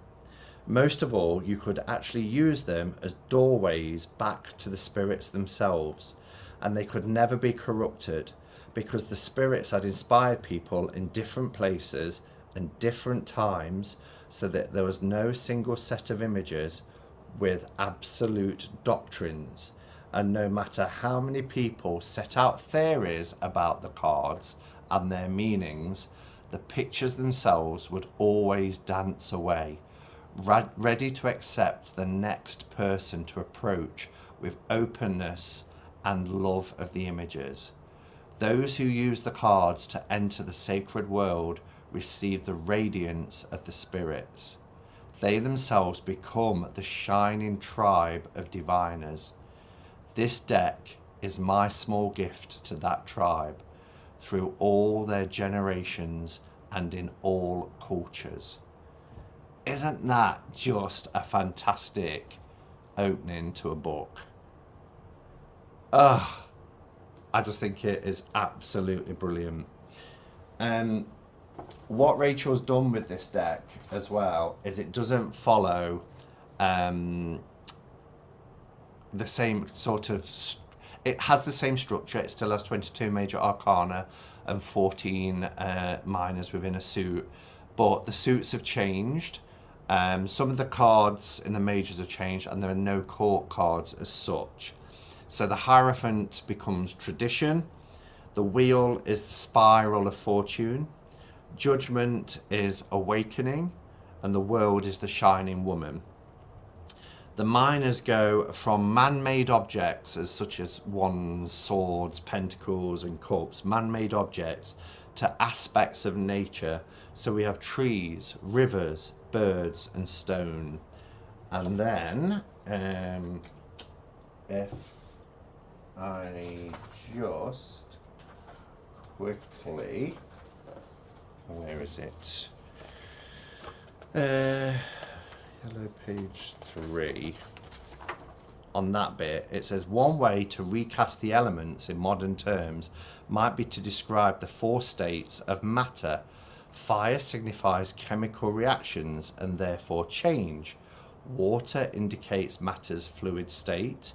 Most of all, you could actually use them as doorways back to the spirits themselves, and they could never be corrupted because the spirits had inspired people in different places and different times, so that there was no single set of images with absolute doctrines. And no matter how many people set out theories about the cards and their meanings, the pictures themselves would always dance away, ready to accept the next person to approach with openness and love of the images. Those who use the cards to enter the sacred world receive the radiance of the spirits. They themselves become the Shining Tribe of diviners. This deck is my small gift to that tribe through all their generations and in all cultures. Isn't that just a fantastic opening to a book? I just think it is absolutely brilliant. What Rachel's done with this deck as well is it doesn't follow the same sort of... It has the same structure. It still has 22 major arcana and 14 minors within a suit, but the suits have changed. Some of the cards in the majors have changed, and there are no court cards as such. So the Hierophant becomes tradition. The wheel is the spiral of fortune. Judgment is awakening, and the world is the shining woman. The minors go from man-made objects, as such as wands, swords, pentacles, and cups, man-made objects, to aspects of nature. So we have trees, rivers, birds, and stone. And then, if I just quickly, where is it? Hello, page 3. On that bit, it says one way to recast the elements in modern terms might be to describe the 4 states of matter. Fire signifies chemical reactions and therefore change. Water indicates matter's fluid state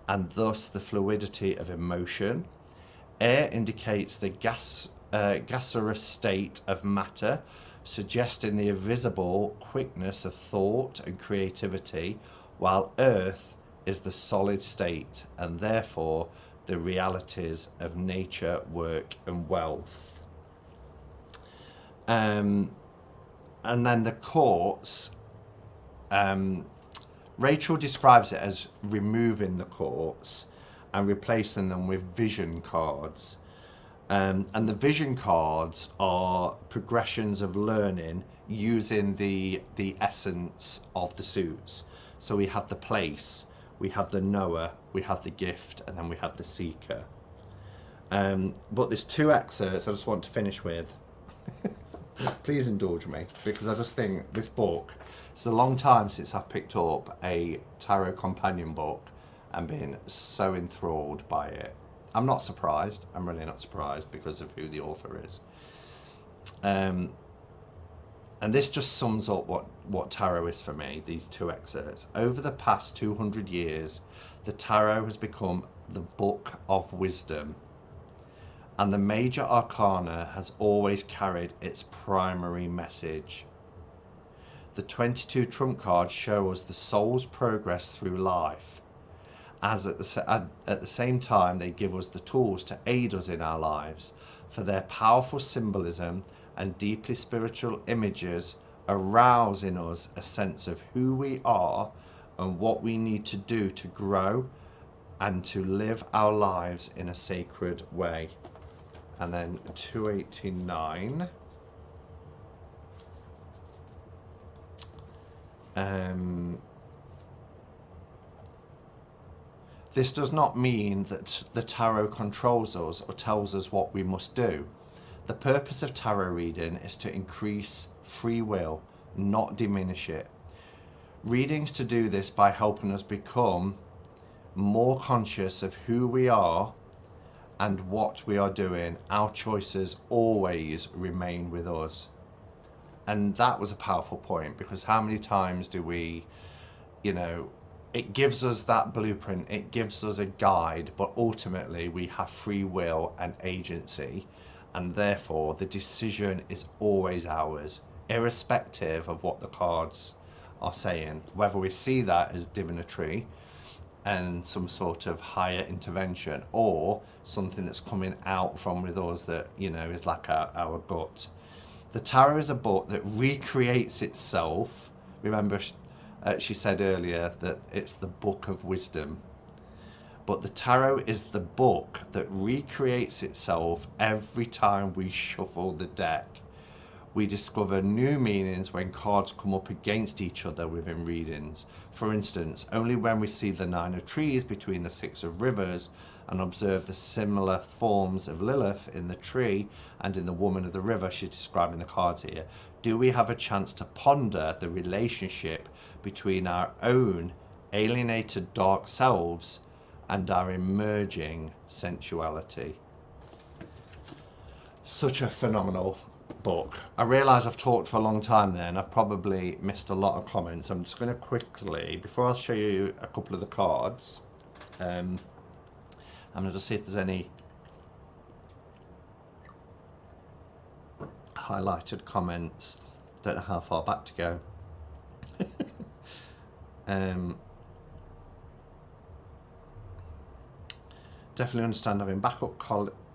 and thus the fluidity of emotion. Air indicates the gaseous state of matter, suggesting the invisible quickness of thought and creativity, while earth is the solid state and therefore the realities of nature, work and wealth. And then the quartz, Rachel describes it as removing the quartz and replacing them with vision cards. And the vision cards are progressions of learning using the essence of the suits. So we have the place, we have the knower, we have the gift, and then we have the seeker. But there's 2 excerpts I just want to finish with. Please indulge me, because I just think this book, it's a long time since I've picked up a tarot companion book and been so enthralled by it. I'm not surprised. I'm really not surprised because of who the author is. And this just sums up what tarot is for me, these 2 excerpts. Over the past 200 years, the tarot has become the book of wisdom, and the major arcana has always carried its primary message. The 22 trump cards show us the soul's progress through life, as at the same time they give us the tools to aid us in our lives, for their powerful symbolism and deeply spiritual images arouse in us a sense of who we are and what we need to do to grow and to live our lives in a sacred way. And then 289. This does not mean that the tarot controls us or tells us what we must do. The purpose of tarot reading is to increase free will, not diminish it. Readings to do this by helping us become more conscious of who we are and what we are doing. Our choices always remain with us. And that was a powerful point, because how many times do we, it gives us that blueprint, it gives us a guide, but ultimately we have free will and agency, and therefore the decision is always ours, irrespective of what the cards are saying. Whether we see that as divinatory and some sort of higher intervention, or something that's coming out from with us that, is like our gut. The tarot is a book that recreates itself. Remember, she said earlier that it's the book of wisdom. But the tarot is the book that recreates itself every time we shuffle the deck. We discover new meanings when cards come up against each other within readings. For instance, only when we see the 9 of trees between the 6 of rivers and observe the similar forms of Lilith in the tree and in the woman of the river she's describing the cards here, do we have a chance to ponder the relationship between our own alienated dark selves and our emerging sensuality. Such a phenomenal book. I realise I've talked for a long time there and I've probably missed a lot of comments. I'm just going to quickly, before I show you a couple of the cards, I'm going to just see if there's any highlighted comments. Don't know how far back to go. Definitely understand having backup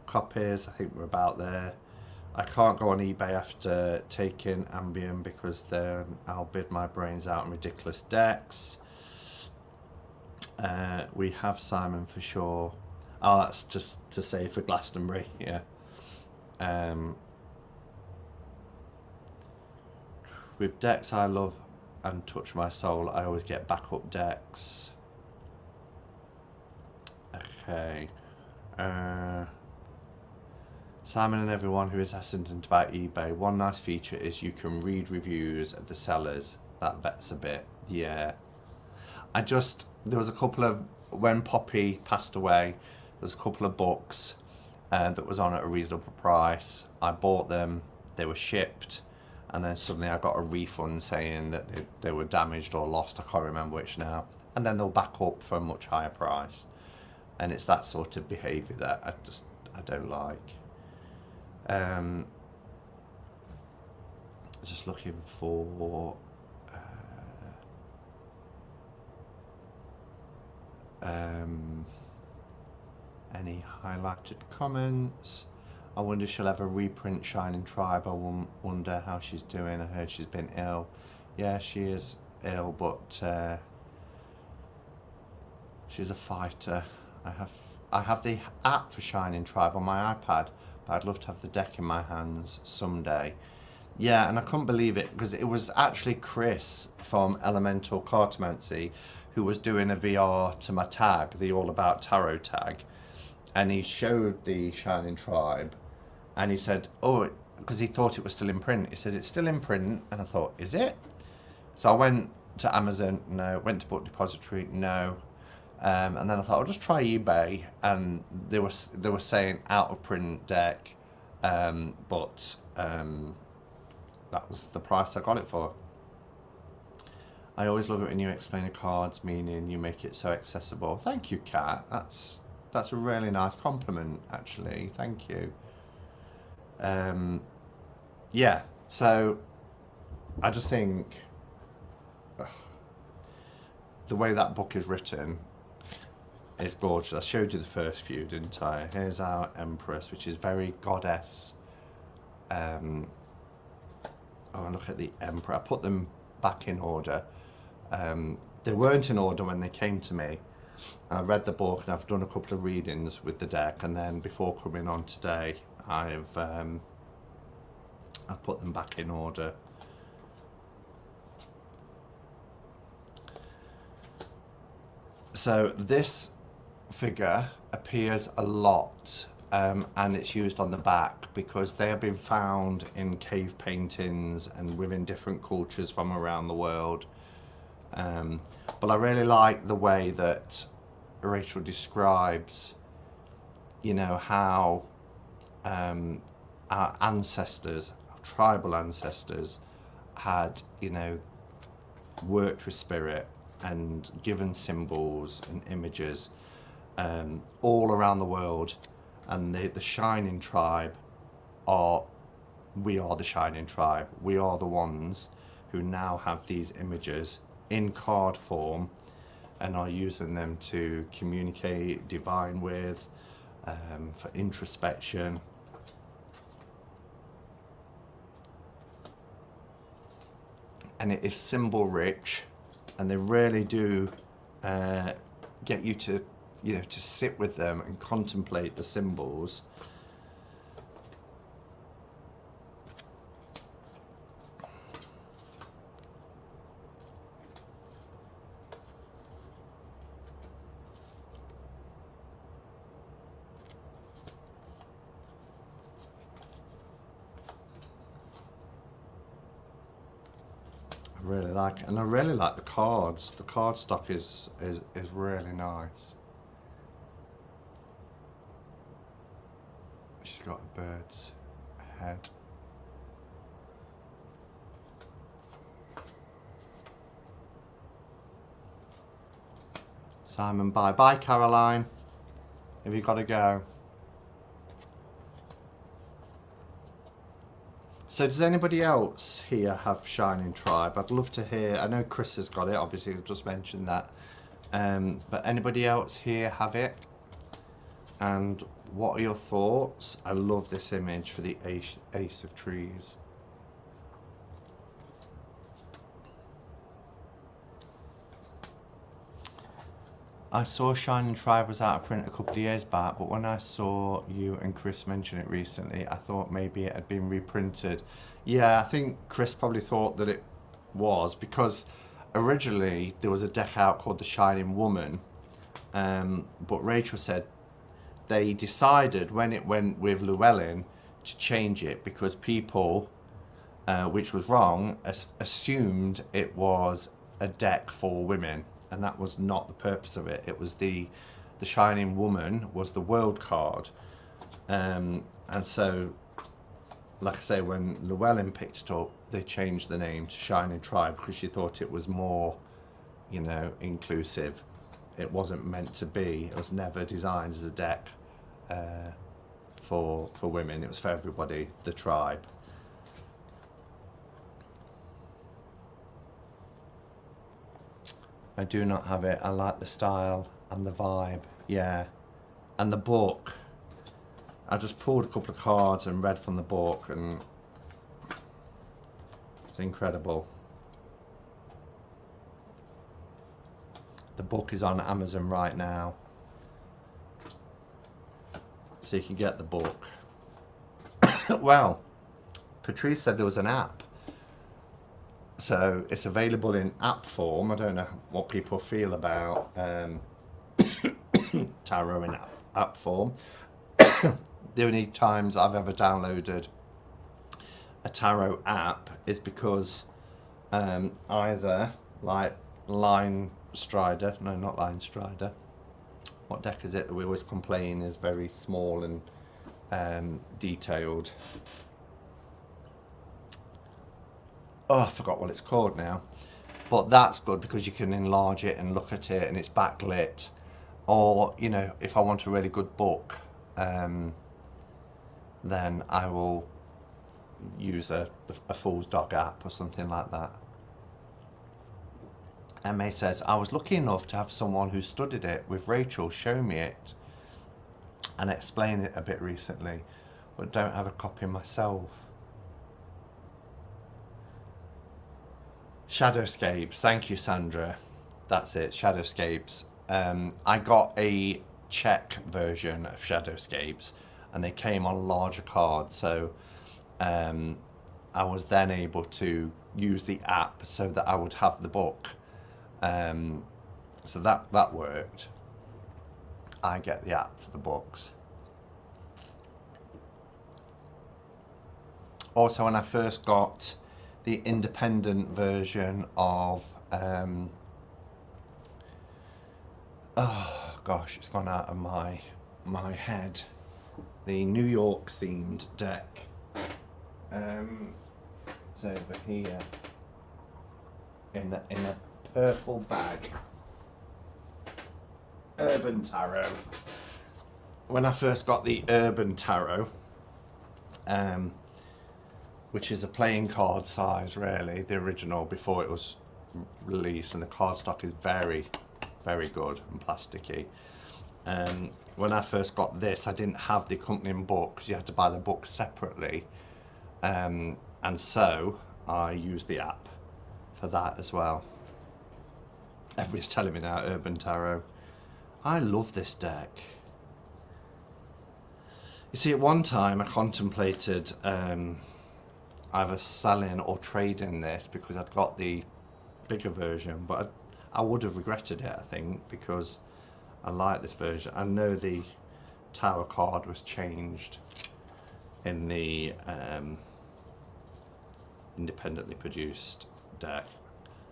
copies. I think we're about there. I can't go on eBay after taking Ambien because then I'll bid my brains out in ridiculous decks. We have Simon for sure. Oh, that's just to say for Glastonbury, yeah. With decks I love and touch my soul, I always get backup decks. Okay. Simon and everyone who is hesitant about eBay, one nice feature is you can read reviews of the sellers. that vets a bit. Yeah. There was a couple of, when Poppy passed away, there was a couple of books that was on at a reasonable price. I bought them, they were shipped, and then suddenly I got a refund saying that they were damaged or lost. I can't remember which now. And then they'll back up for a much higher price. And it's that sort of behaviour that I don't like. Just looking for any highlighted comments. I wonder if she'll ever reprint Shining Tribe. I wonder how she's doing. I heard she's been ill. Yeah, she is ill, but she's a fighter. I have the app for Shining Tribe on my iPad, but I'd love to have the deck in my hands someday. Yeah, and I couldn't believe it because it was actually Chris from Elemental Cartomancy who was doing a VR to my tag, the All About Tarot tag, and he showed the Shining Tribe, and he said, oh, because he thought it was still in print. He said, it's still in print, and I thought, is it? So I went to Amazon, no. Went to Book Depository, no. And then I thought, I'll just try eBay, and they were saying out of print deck, but that was the price I got it for. I always love it when you explain the cards, meaning you make it so accessible. Thank you, Kat. That's a really nice compliment, actually. Thank you. Yeah, so I just think the way that book is written is gorgeous. I showed you the first few, didn't I? Here's our Empress, which is very goddess. Oh, and look at the Emperor. I put them back in order. They weren't in order when they came to me. I read the book and I've done a couple of readings with the deck, and then before coming on today, I've put them back in order. So this figure appears a lot, and it's used on the back because they have been found in cave paintings and within different cultures from around the world. But I really like the way that Rachel describes, you know, how our ancestors, our tribal ancestors, had, you know, worked with spirit and given symbols and images all around the world. And the Shining Tribe we are the Shining Tribe. We are the ones who now have these images in card form and are using them to communicate divine with, for introspection. And it is symbol rich, and they really do get you to, you know, to sit with them and contemplate the symbols. Really like it. And I really like the cards. The card stock is really nice. She's got a bird's head. Simon, bye. Bye, Caroline. Have you got to go? So does anybody else here have Shining Tribe? I'd love to hear. I know Chris has got it, obviously I've just mentioned that. But anybody else here have it? And what are your thoughts? I love this image for the Ace of Trees. I saw Shining Tribe was out of print a couple of years back, but when I saw you and Chris mention it recently, I thought maybe it had been reprinted. Yeah, I think Chris probably thought that it was, because originally there was a deck out called the Shining Woman, but Rachel said they decided when it went with Llewellyn to change it because people which was wrong, assumed it was a deck for women, and that was not the purpose of it. It was the Shining Woman was the world card, and so, like I say, when Llewellyn picked it up, they changed the name to Shining Tribe because she thought it was more, you know, inclusive. It wasn't meant to be. It was never designed as a deck for women. It was for everybody, the tribe. I do not have it. I like the style and the vibe. Yeah. And the book. I just pulled a couple of cards and read from the book, and it's incredible. The book is on Amazon right now, so you can get the book. Well, Patrice said there was an app, so it's available in app form. I don't know what people feel about tarot in app form. The only times I've ever downloaded a tarot app is because either like Line Strider, no, not Line Strider. What deck is it that we always complain is very small and detailed? Oh, I forgot what it's called now. But that's good because you can enlarge it and look at it, and it's backlit. Or, you know, if I want a really good book, then I will use a Fool's Dog app or something like that. MA says, I was lucky enough to have someone who studied it with Rachel show me it and explain it a bit recently, but don't have a copy myself. Shadowscapes, thank you, Sandra. That's it, Shadowscapes. I got a Czech version of Shadowscapes, and they came on larger cards, so I was then able to use the app so that I would have the book. So that worked. I get the app for the books. Also, when I first got the independent version of oh gosh, it's gone out of my head. The New York themed deck. It's over here in a purple bag. Urban Tarot. When I first got the Urban Tarot, which is a playing card size, really, the original before it was released, and the cardstock is very, very good and plasticky. When I first got this, I didn't have the accompanying book because you had to buy the book separately, and so I used the app for that as well. Everybody's telling me now, Urban Tarot. I love this deck. You see, at one time I contemplated either selling or trading this because I'd got the bigger version, but I would have regretted it, I think, because I like this version. I know the Tower card was changed in the independently produced deck.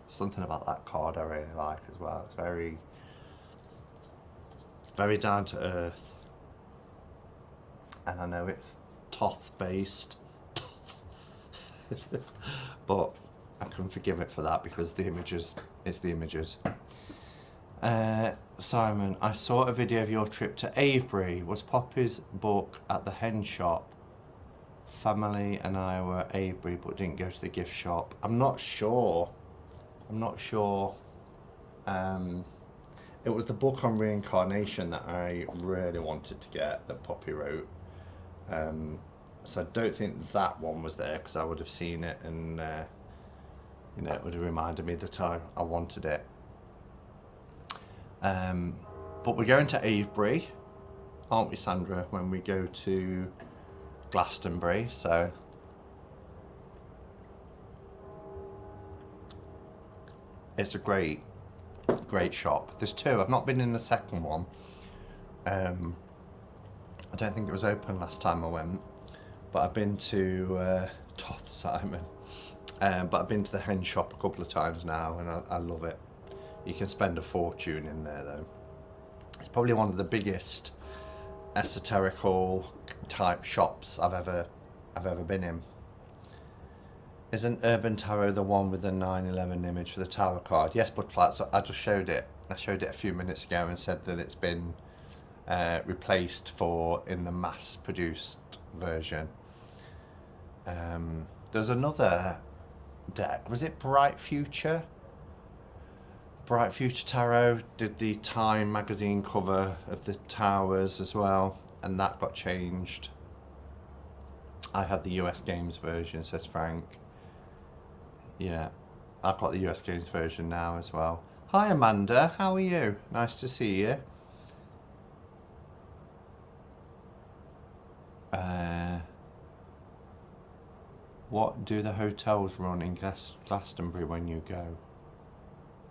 Something about that card I really like as well. It's very, very down to earth. And I know it's Toth based, but I can forgive it for that because the images, it's the images. Simon, I saw a video of your trip to Avebury. Was Poppy's book at the hen shop? Family and I were at Avebury but didn't go to the gift shop. I'm not sure. It was the book on reincarnation that I really wanted to get, that Poppy wrote. So I don't think that one was there because I would have seen it and you know, it would have reminded me that I wanted it. But we're going to Avebury, aren't we, Sandra, when we go to Glastonbury, so it's a great shop. There's two. I've not been in the second one. I don't think it was open last time I went, but I've been to Toth, Simon. But I've been to the hen shop a couple of times now, and I love it. You can spend a fortune in there though. It's probably one of the biggest esoterical type shops I've ever been in. Isn't Urban Tarot the one with the 9/11 image for the tower card? Yes, but so I just showed it. I showed it a few minutes ago and said that it's been replaced in the mass-produced version. There's another deck. Was it Bright Future? Bright Future Tarot did the Time magazine cover of the towers as well, and that got changed. I had the US Games version, says Frank. Yeah, I've got the US Games version now as well. Hi Amanda, how are you? Nice to see you. What do the hotels run in Glastonbury when you go?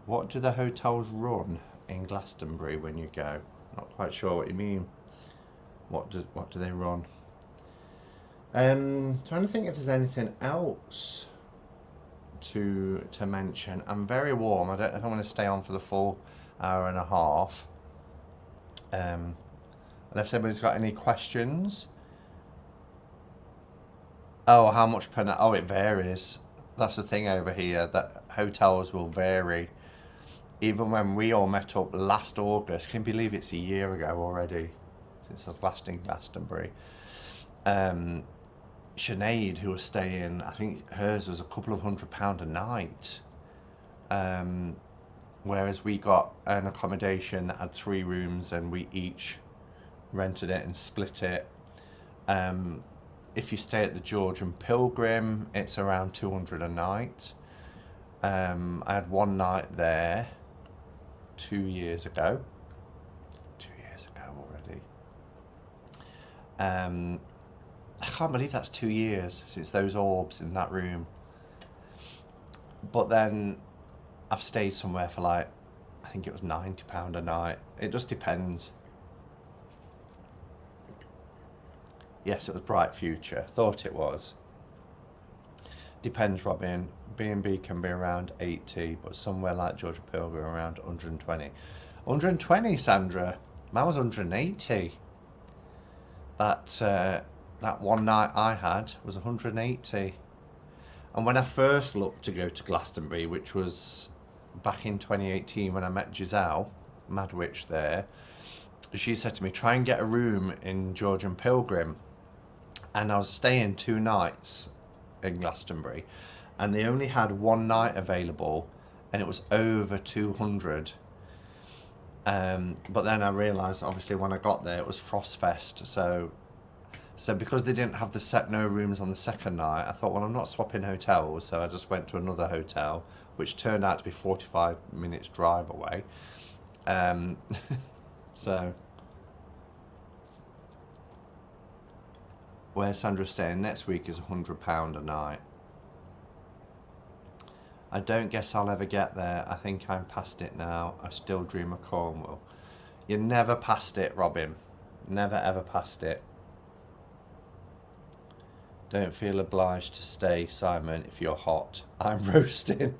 What do the hotels run in Glastonbury when you go? Not quite sure what you mean. What do they run? Trying to think if there's anything else to mention. I'm very warm. I don't know if I want to stay on for the full hour and a half. Unless anybody's got any questions. Oh, how much per night? Oh, it varies. That's the thing over here, that hotels will vary. Even when we all met up last August, can you believe it's a year ago already since I was last in Glastonbury. Sinead, who was staying, I think hers was a couple of £100 a night. Whereas we got an accommodation that had 3 rooms and we each rented it and split it. If you stay at the George and Pilgrim, it's around 200 a night. I had one night there 2 years ago. 2 years ago already. I can't believe that's 2 years since those orbs in that room. But then I've stayed somewhere for like, I think it was £90 a night. It just depends. Yes, it was Bright Future. Thought it was. Depends, Robin. B&B can be around 80, but somewhere like Georgia Pilgrim around 120. 120, Sandra. Mine was 180. That one night I had was 180. And when I first looked to go to Glastonbury, which was back in 2018 when I met Giselle, Mad Witch there, she said to me, try and get a room in George and Pilgrim. And I was staying 2 nights in Glastonbury, and they only had one night available, and it was over 200. But then I realised, obviously, when I got there, it was Frostfest. So because they didn't have the set no rooms on the second night, I thought, well, I'm not swapping hotels. So I just went to another hotel, which turned out to be 45 minutes drive away. So where Sandra's staying next week is £100 a night. I don't guess I'll ever get there. I think I'm past it now. I still dream of Cornwall. You're never past it, Robin. Never ever past it. Don't feel obliged to stay, Simon, if you're hot. I'm roasting.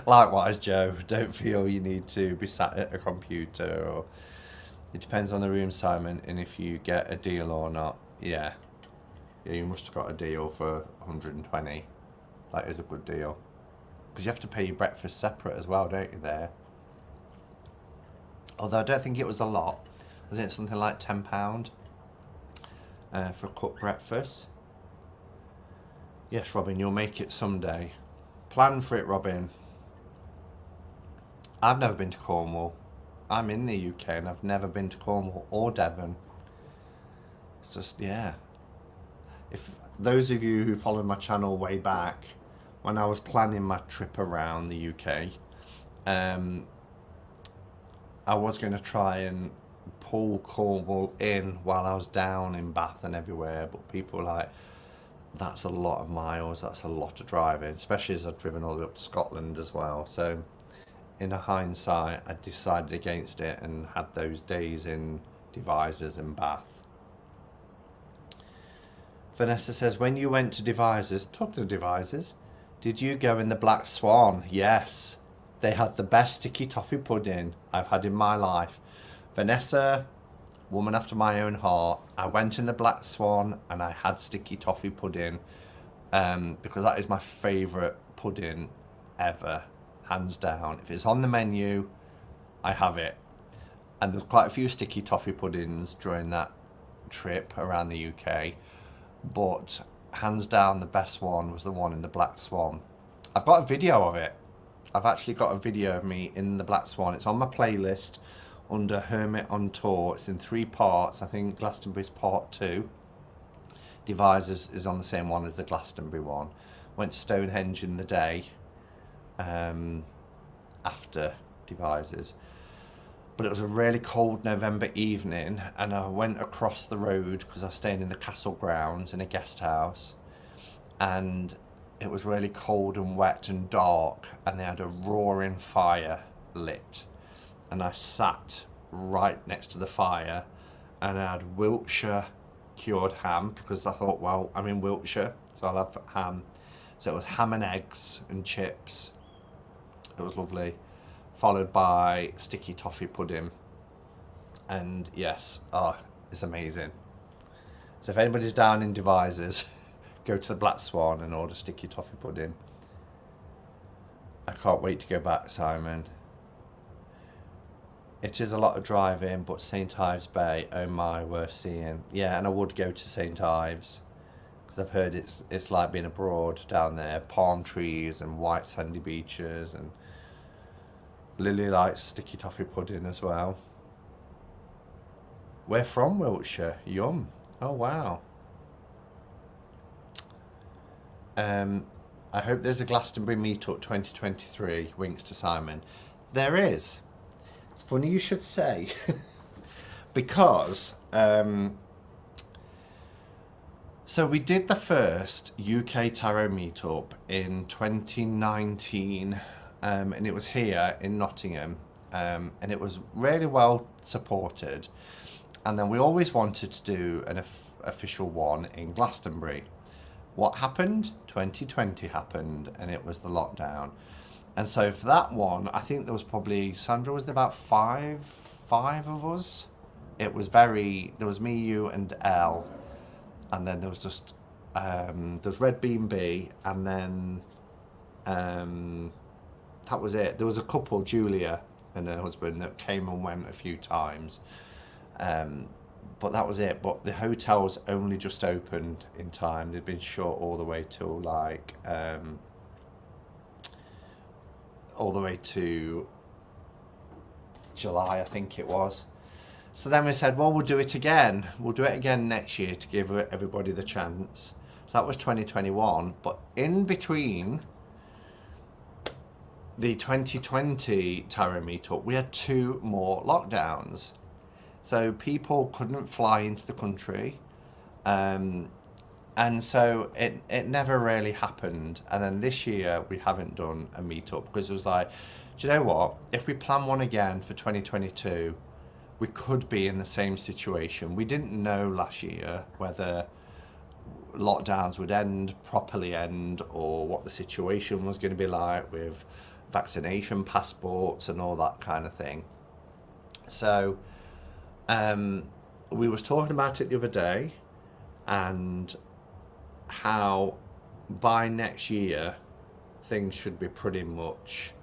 Likewise, Joe. Don't feel you need to be sat at a computer. Or it depends on the room, Simon, and if you get a deal or not. Yeah. Yeah, you must have got a deal for 120. That is a good deal. Because you have to pay your breakfast separate as well, don't you, there? Although I don't think it was a lot. Was it something like £10 for a cooked breakfast? Yes, Robin, you'll make it someday. Plan for it, Robin. I've never been to Cornwall. I'm in the UK and I've never been to Cornwall or Devon. It's just, yeah. If those of you who followed my channel way back, when I was planning my trip around the UK, I was going to try and pull Cornwall in while I was down in Bath and everywhere, but people were like, that's a lot of miles, that's a lot of driving, especially as I've driven all the way up to Scotland as well. So in hindsight, I decided against it and had those days in Devizes and Bath. Vanessa says, when you went to Devizes, talking to Devizes, Did you go in the Black Swan? Yes. They had the best sticky toffee pudding I've had in my life. Vanessa, woman after my own heart. I went in the Black Swan and I had sticky toffee pudding because that is my favourite pudding ever, hands down. If it's on the menu, I have it. And there's quite a few sticky toffee puddings during that trip around the UK, but hands down the best one was the one in the Black Swan. I've got a video of it. I've actually got a video of me in the Black Swan. It's on my playlist under Hermit on Tour. It's in 3 parts. I think Glastonbury's part 2. Devisors is on the same one as the Glastonbury one. Went to Stonehenge in the day after Devisors. But it was a really cold November evening, and I went across the road because I was staying in the castle grounds in a guest house, and it was really cold and wet and dark, and they had a roaring fire lit, and I sat right next to the fire, and I had Wiltshire cured ham because I thought, well, I'm in Wiltshire, so I'll have ham. So it was ham and eggs and chips. It was lovely. Followed by sticky toffee pudding, and yes, it's amazing. So if anybody's down in Devisors, go to the Black Swan and order sticky toffee pudding. I can't wait to go back, Simon. It is a lot of driving, but St Ives Bay, oh my, worth seeing. Yeah, and I would go to St Ives because I've heard it's like being abroad down there. Palm trees and white sandy beaches, and Lily likes sticky toffee pudding as well. We're from Wiltshire. Yum. Oh, wow. I hope there's a Glastonbury meetup 2023. Winks to Simon. There is. It's funny you should say. Because so we did the first UK Tarot meetup in 2019. And it was here in Nottingham, and it was really well supported. And then we always wanted to do an official one in Glastonbury. What happened? 2020 happened, and it was the lockdown. And so for that one, I think there was probably, Sandra, was there about five of us? It was there was me, you, and Elle, and then there was just, there was Red Bean B, and then, that was it. There was a couple, Julia and her husband, that came and went a few times. But that was it. But the hotels only just opened in time. They'd been shut all the way till all the way to July, I think it was. So then we said, well, we'll do it again. We'll do it again next year to give everybody the chance. So that was 2021. But in between the 2020 Tarot meetup, we had 2 more lockdowns. So people couldn't fly into the country. And so it never really happened. And then this year we haven't done a meetup because it was like, do you know what? If we plan one again for 2022, we could be in the same situation. We didn't know last year whether lockdowns would properly end, or what the situation was going to be like with vaccination passports and all that kind of thing. So we was talking about it the other day, and how by next year things should be pretty much,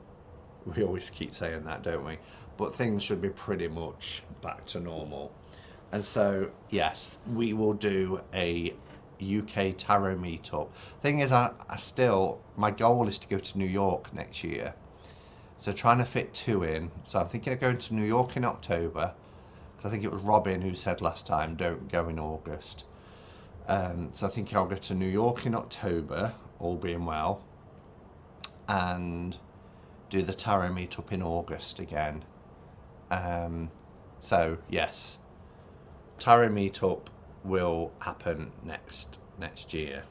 we always keep saying that, don't we, but things should be pretty much back to normal. And so yes, we will do a UK Tarot meetup. Thing is, I still, my goal is to go to New York next year, so trying to fit 2 in. So I'm thinking of going to New York in October, because I think it was Robin who said last time, don't go in August. So I think I'll go to New York in October, all being well, and do the Tarot meetup in August again. So yes, Tarot meetup will happen next year.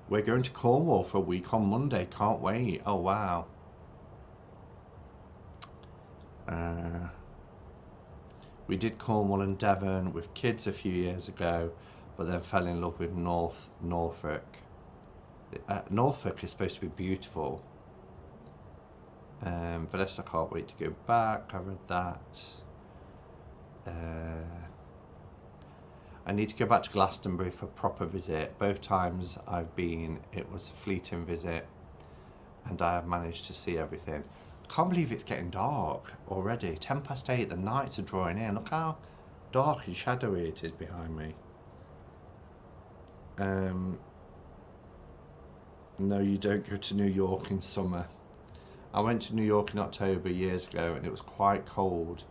We're going to Cornwall for a week on Monday. Can't wait. Oh wow. We did Cornwall and Devon with kids a few years ago, but then fell in love with Norfolk. Norfolk is supposed to be beautiful. Vanessa, can't wait to go back. I read that. I need to go back to Glastonbury for a proper visit. Both times I've been, it was a fleeting visit, and I have managed to see everything. I can't believe it's getting dark already. 8:10, the nights are drawing in. Look how dark and shadowy it is behind me. No, you don't go to New York in summer. I went to New York in October years ago, and it was quite cold,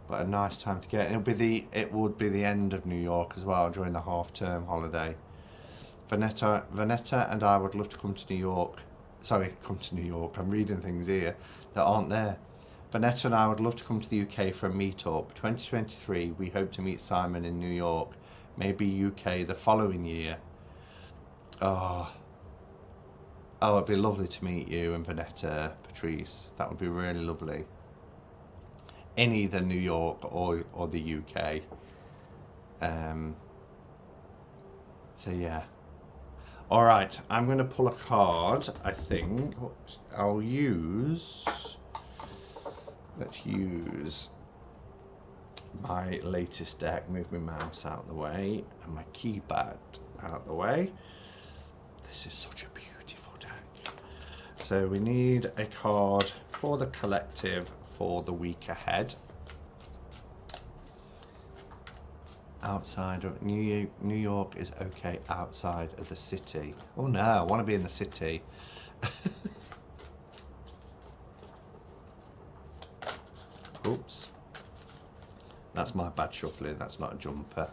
but a nice time to get. It would be the end of New York as well during the half-term holiday. Vanetta and I would love to come to New York. Sorry, come to New York. I'm reading things here that aren't there. Vanetta and I would love to come to the UK for a meetup. 2023, we hope to meet Simon in New York, maybe UK the following year. Oh, it'd be lovely to meet you and Vanetta, Patrice. That would be really lovely. In either New York or the UK. So yeah. All right, I'm going to pull a card, I think. Let's use my latest deck. Move my mouse out of the way and my keypad out of the way. This is such a beautiful deck. So we need a card for the collective for the week ahead. Outside of New York is okay outside of the city. Oh no, I want to be in the city. Oops. That's my bad shuffling, that's not a jumper.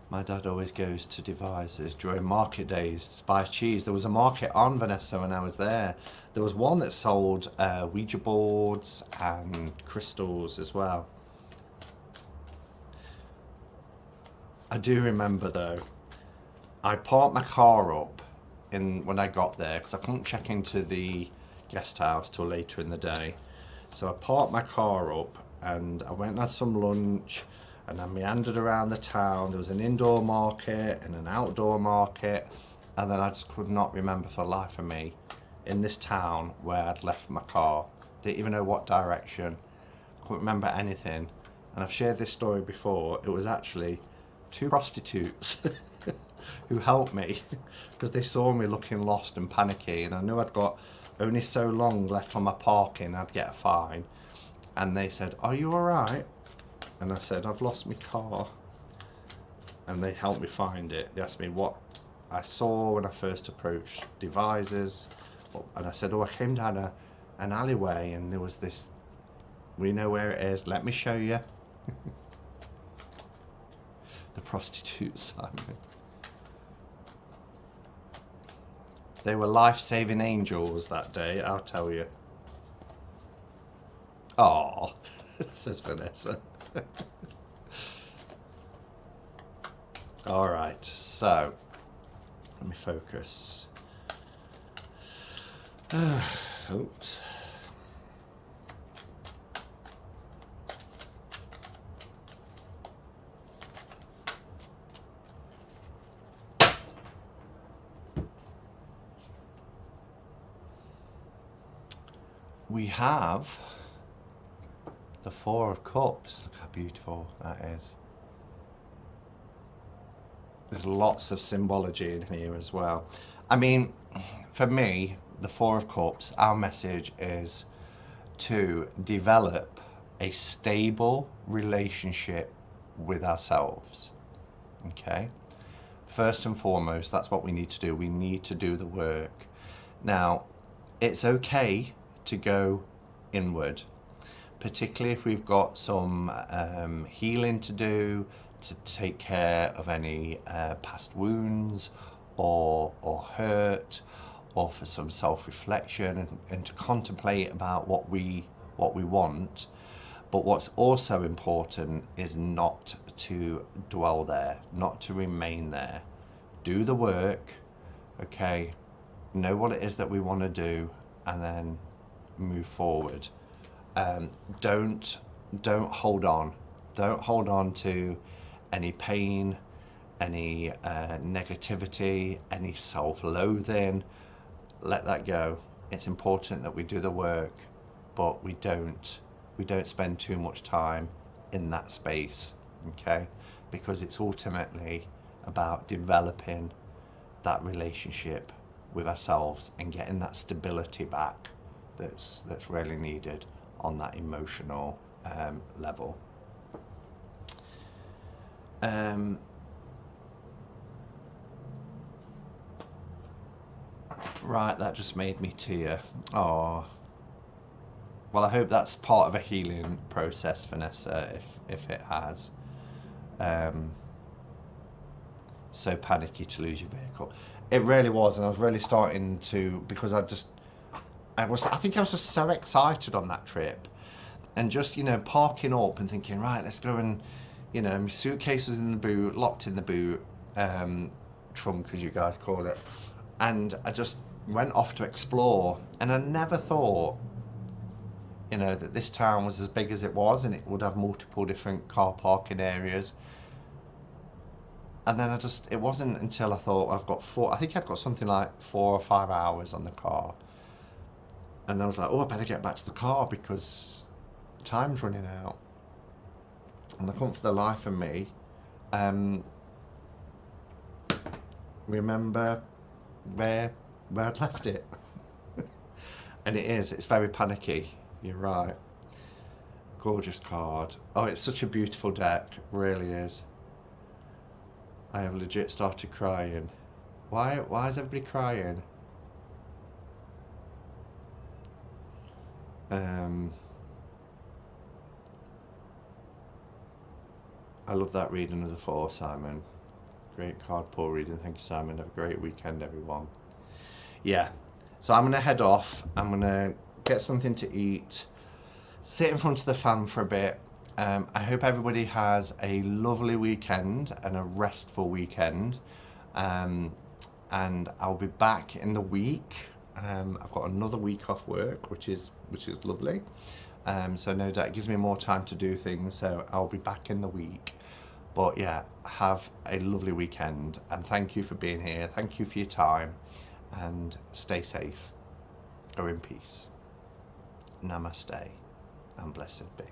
My dad always goes to Devices during market days to buy cheese. There was a market on, Vanessa, when I was there. There was one that sold Ouija boards and crystals as well. I do remember though, I parked my car up when I got there because I couldn't check into the guest house till later in the day. So I parked my car up and I went and had some lunch and I meandered around the town. There was an indoor market and an outdoor market, and then I just could not remember for the life of me in this town where I'd left my car. Didn't even know what direction, couldn't remember anything. And I've shared this story before. It was actually 2 prostitutes who helped me because they saw me looking lost and panicky, and I knew I'd got only so long left on my parking, I'd get a fine. And they said, "Are you alright?" And I said, "I've lost my car." And they helped me find it. They asked me what I saw when I first approached Devices, and I said, "Oh, I came down an alleyway and there was this, we know where it is, let me show you." The prostitutes, Simon. They were life-saving angels that day, I'll tell you. Aww, says Vanessa. Alright, so, let me focus. Oops. We have the 4 of Cups. Look how beautiful that is. There's lots of symbology in here as well. I mean, for me, the 4 of Cups, our message is to develop a stable relationship with ourselves. Okay? First and foremost, that's what we need to do. We need to do the work. Now, it's okay to go inward, particularly if we've got some healing to do, to take care of any past wounds or hurt, or for some self-reflection and to contemplate about what we want. But what's also important is not to dwell there, not to remain there. Do the work, okay, know what it is that we want to do, and then move forward. Don't hold on. Don't hold on to any pain, any negativity, any self-loathing. Let that go. It's important that we do the work, but we don't spend too much time in that space, okay? Because it's ultimately about developing that relationship with ourselves and getting that stability back that's really needed on that emotional level. Right, that just made me tear. Oh, well, I hope that's part of a healing process, Vanessa, if it has. So panicky to lose your vehicle. It really was, and I was really starting to, because I think I was just so excited on that trip, and just, you know, parking up and thinking, right, let's go, and, you know, my suitcase was in the boot, locked in the boot, trunk as you guys call it, and I just went off to explore, and I never thought, you know, that this town was as big as it was, and it would have multiple different car parking areas. And then it wasn't until I thought I think I've got something like 4 or 5 hours on the car. And I was like, oh, I better get back to the car because time's running out. And I couldn't for the life of me remember where I'd left it. And it's very panicky. You're right. Gorgeous card. Oh, it's such a beautiful deck. Really is. I have legit started crying. Why is everybody crying? I love that reading of the 4, Simon. Great card pull reading. Thank you, Simon. Have a great weekend, everyone. Yeah. So I'm going to head off. I'm going to get something to eat. Sit in front of the fan for a bit. I hope everybody has a lovely weekend and a restful weekend. And I'll be back in the week. I've got another week off work, which is lovely. So no doubt it gives me more time to do things. So I'll be back in the week. But yeah, have a lovely weekend, and thank you for being here. Thank you for your time, and stay safe. Go in peace. Namaste, and blessed be.